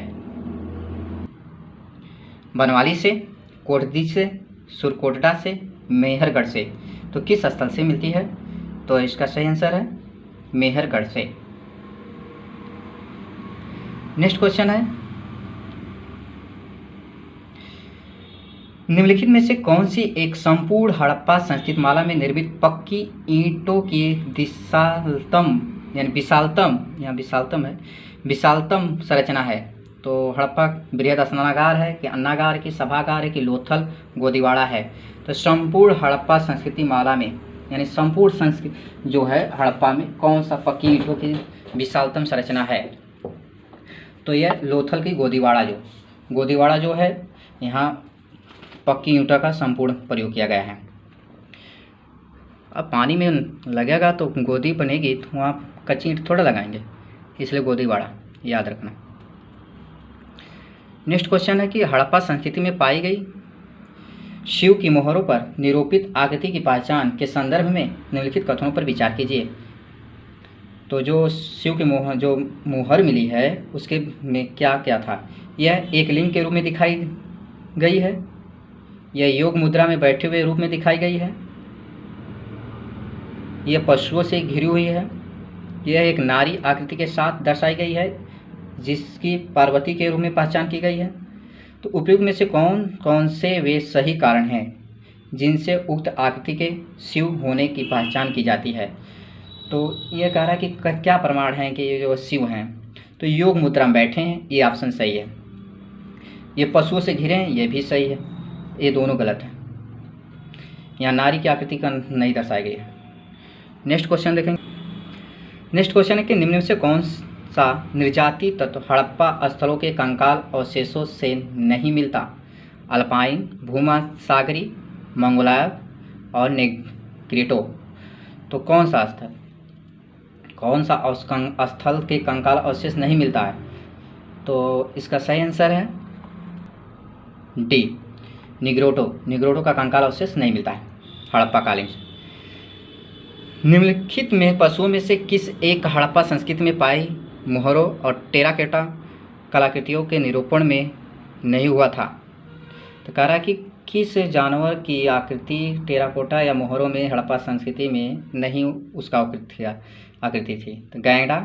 Speaker 1: बनवाली से, कोटदी से, सुरकोटडा से, मेहरगढ़ से। तो किस स्थल से मिलती है? तो इसका सही आंसर है मेहरगढ़ से। नेक्स्ट क्वेश्चन है, निम्नलिखित में से कौन सी एक संपूर्ण हड़प्पा संस्कृत माला में निर्मित पक्की ईंटों की विशालतम संरचना है? तो हड़प्पा बृहद स्नानागार है कि अन्नागार की सभागार है कि लोथल गोदीवाड़ा है? तो संपूर्ण हड़प्पा संस्कृति माला में यानी संपूर्ण संस्कृति जो है हड़प्पा में कौन सा पक्की ईंटों की विशालतम संरचना है? तो यह लोथल की गोदीवाड़ा जो है यहाँ पक्की ईंटों का संपूर्ण प्रयोग किया गया है। अब पानी में लगेगा तो गोदी बनेगी, तो वहाँ कच्ची ईंट थोड़ा लगाएंगे, इसलिए गोदीवाड़ा याद रखना। नेक्स्ट क्वेश्चन है कि हड़प्पा संस्कृति में पाई गई शिव की मोहरों पर निरूपित आकृति की पहचान के संदर्भ में निम्नलिखित कथनों पर विचार कीजिए। तो जो शिव की मोहर मिली है उसके में क्या क्या था? यह एक लिंग के रूप में दिखाई गई है, यह योग मुद्रा में बैठे हुए रूप में दिखाई गई है, यह पशुओं से घिरी हुई है, यह एक नारी आकृति के साथ दर्शाई गई है जिसकी पार्वती के रूप में पहचान की गई है। तो उपयुक्त में से कौन कौन से वे सही कारण हैं जिनसे उक्त आकृति के शिव होने की पहचान की जाती है? तो यह कह रहा है कि क्या प्रमाण है कि ये जो शिव हैं? तो योग मुद्रा में बैठे हैं, ये ऑप्शन सही है। ये पशुओं से घिरे हैं, ये भी सही है। ये दोनों गलत है, यहाँ नारी की आकृति का नहीं दर्शाई गई है। नेक्स्ट क्वेश्चन देखेंगे। नेक्स्ट क्वेश्चन है कि निम्न में से कौन सा निर्जाति तत्व हड़प्पा स्थलों के कंकाल अवशेषों से नहीं मिलता? अल्पाइन, भूमसागरी, मंगोलायब और नेग्रिटो। तो कौन सा स्थल? कौन सा स्थल के कंकाल अवशेष नहीं मिलता है? तो इसका सही आंसर है डी, निग्रोटो का कंकाल अवशेष नहीं मिलता है हड़प्पा कालीन से। निम्नलिखित में पशुओं में से किस एक हड़प्पा संस्कृति में पाई मोहरों और टेराकोटा कलाकृतियों के निरूपण में नहीं हुआ था? तो कह रहा है कि किस जानवर की आकृति टेराकोटा या मोहरों में हड़प्पा संस्कृति में नहीं उसका आकृति थी? तो गैंडा,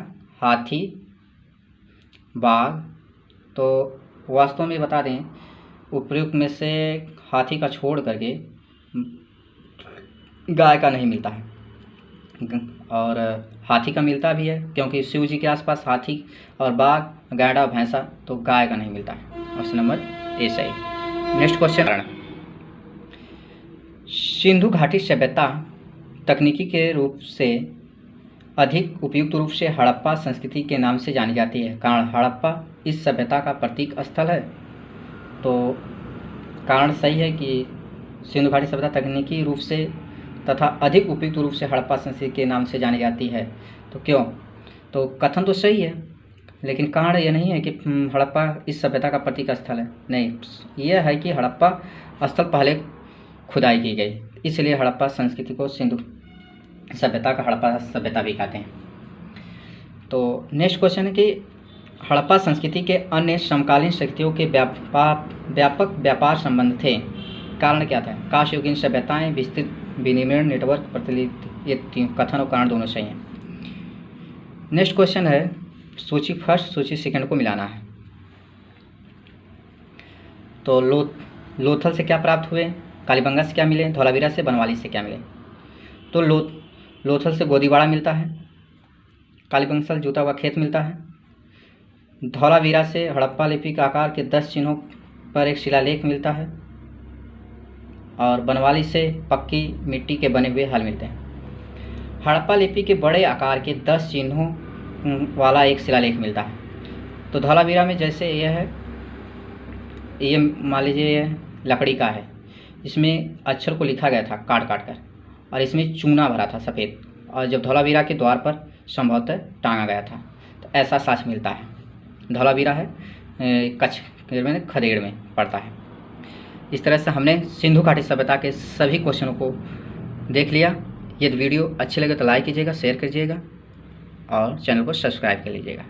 Speaker 1: हाथी, बाघ। तो वास्तव में बता दें, उपयुक्त में से हाथी का छोड़ करके गाय का नहीं मिलता है, और हाथी का मिलता भी है क्योंकि शिव जी के आसपास हाथी और बाघ, गैंडा, भैंसा, तो गाय का नहीं मिलता है। ऑप्शन नंबर ए सही। नेक्स्ट क्वेश्चन, सिंधु घाटी सभ्यता तकनीकी के रूप से अधिक उपयुक्त रूप से हड़प्पा संस्कृति के नाम से जानी जाती है, कारण हड़प्पा इस सभ्यता का प्रतीक स्थल है। तो कारण सही है कि सिंधु घाटी सभ्यता तकनीकी रूप से तथा अधिक उपयुक्त रूप से हड़प्पा संस्कृति के नाम से जानी जाती है। तो क्यों? तो कथन तो सही है, लेकिन कारण यह नहीं है कि हड़प्पा इस सभ्यता का प्रतीक स्थल है। नहीं, यह है कि हड़प्पा स्थल पहले खुदाई की गई, इसलिए हड़प्पा संस्कृति को सिंधु सभ्यता का हड़प्पा सभ्यता भी कहते हैं। तो नेक्स्ट क्वेश्चन है कि हड़प्पा संस्कृति के अन्य समकालीन शक्तियों के व्यापक व्यापार संबंध थे, कारण क्या था? काश युगीन सभ्यताएं, विस्तृत विनिमय नेटवर्क, प्रतिलित, ये कथन और कारण दोनों सही हैं। नेक्स्ट क्वेश्चन है, सूची फर्स्ट सूची सेकंड को मिलाना है। तो लोथल से क्या प्राप्त हुए, कालीबंगा से क्या मिले, धौलावीरा से, बनवाली से क्या मिले? तो लोथल से गोदीवाड़ा मिलता है, कालीबंगा से जूता हुआ खेत मिलता है, धौलावीरा से हड़प्पा लिपि के आकार के 10 चिन्हों पर एक शिलालेख मिलता है, और बनवाली से पक्की मिट्टी के बने हुए हल मिलते हैं। हड़प्पा लिपि के बड़े आकार के 10 चिन्हों वाला एक शिलालेख मिलता है। तो धौलावीरा में जैसे यह है, ये मान लीजिए लकड़ी का है, इसमें अक्षर को लिखा गया था काट कर, और इसमें चूना भरा था सफ़ेद, और जब धौलावीरा के द्वार पर संभवतः टांगा गया था। तो ऐसा साक्ष्य मिलता है। धौलावीरा है कच्छ में, खदेड़ में पड़ता है। इस तरह से हमने सिंधु घाटी सभ्यता के सभी क्वेश्चनों को देख लिया। यदि वीडियो अच्छी लगे तो लाइक कीजिएगा, शेयर कीजिएगा और चैनल को सब्सक्राइब कर लीजिएगा।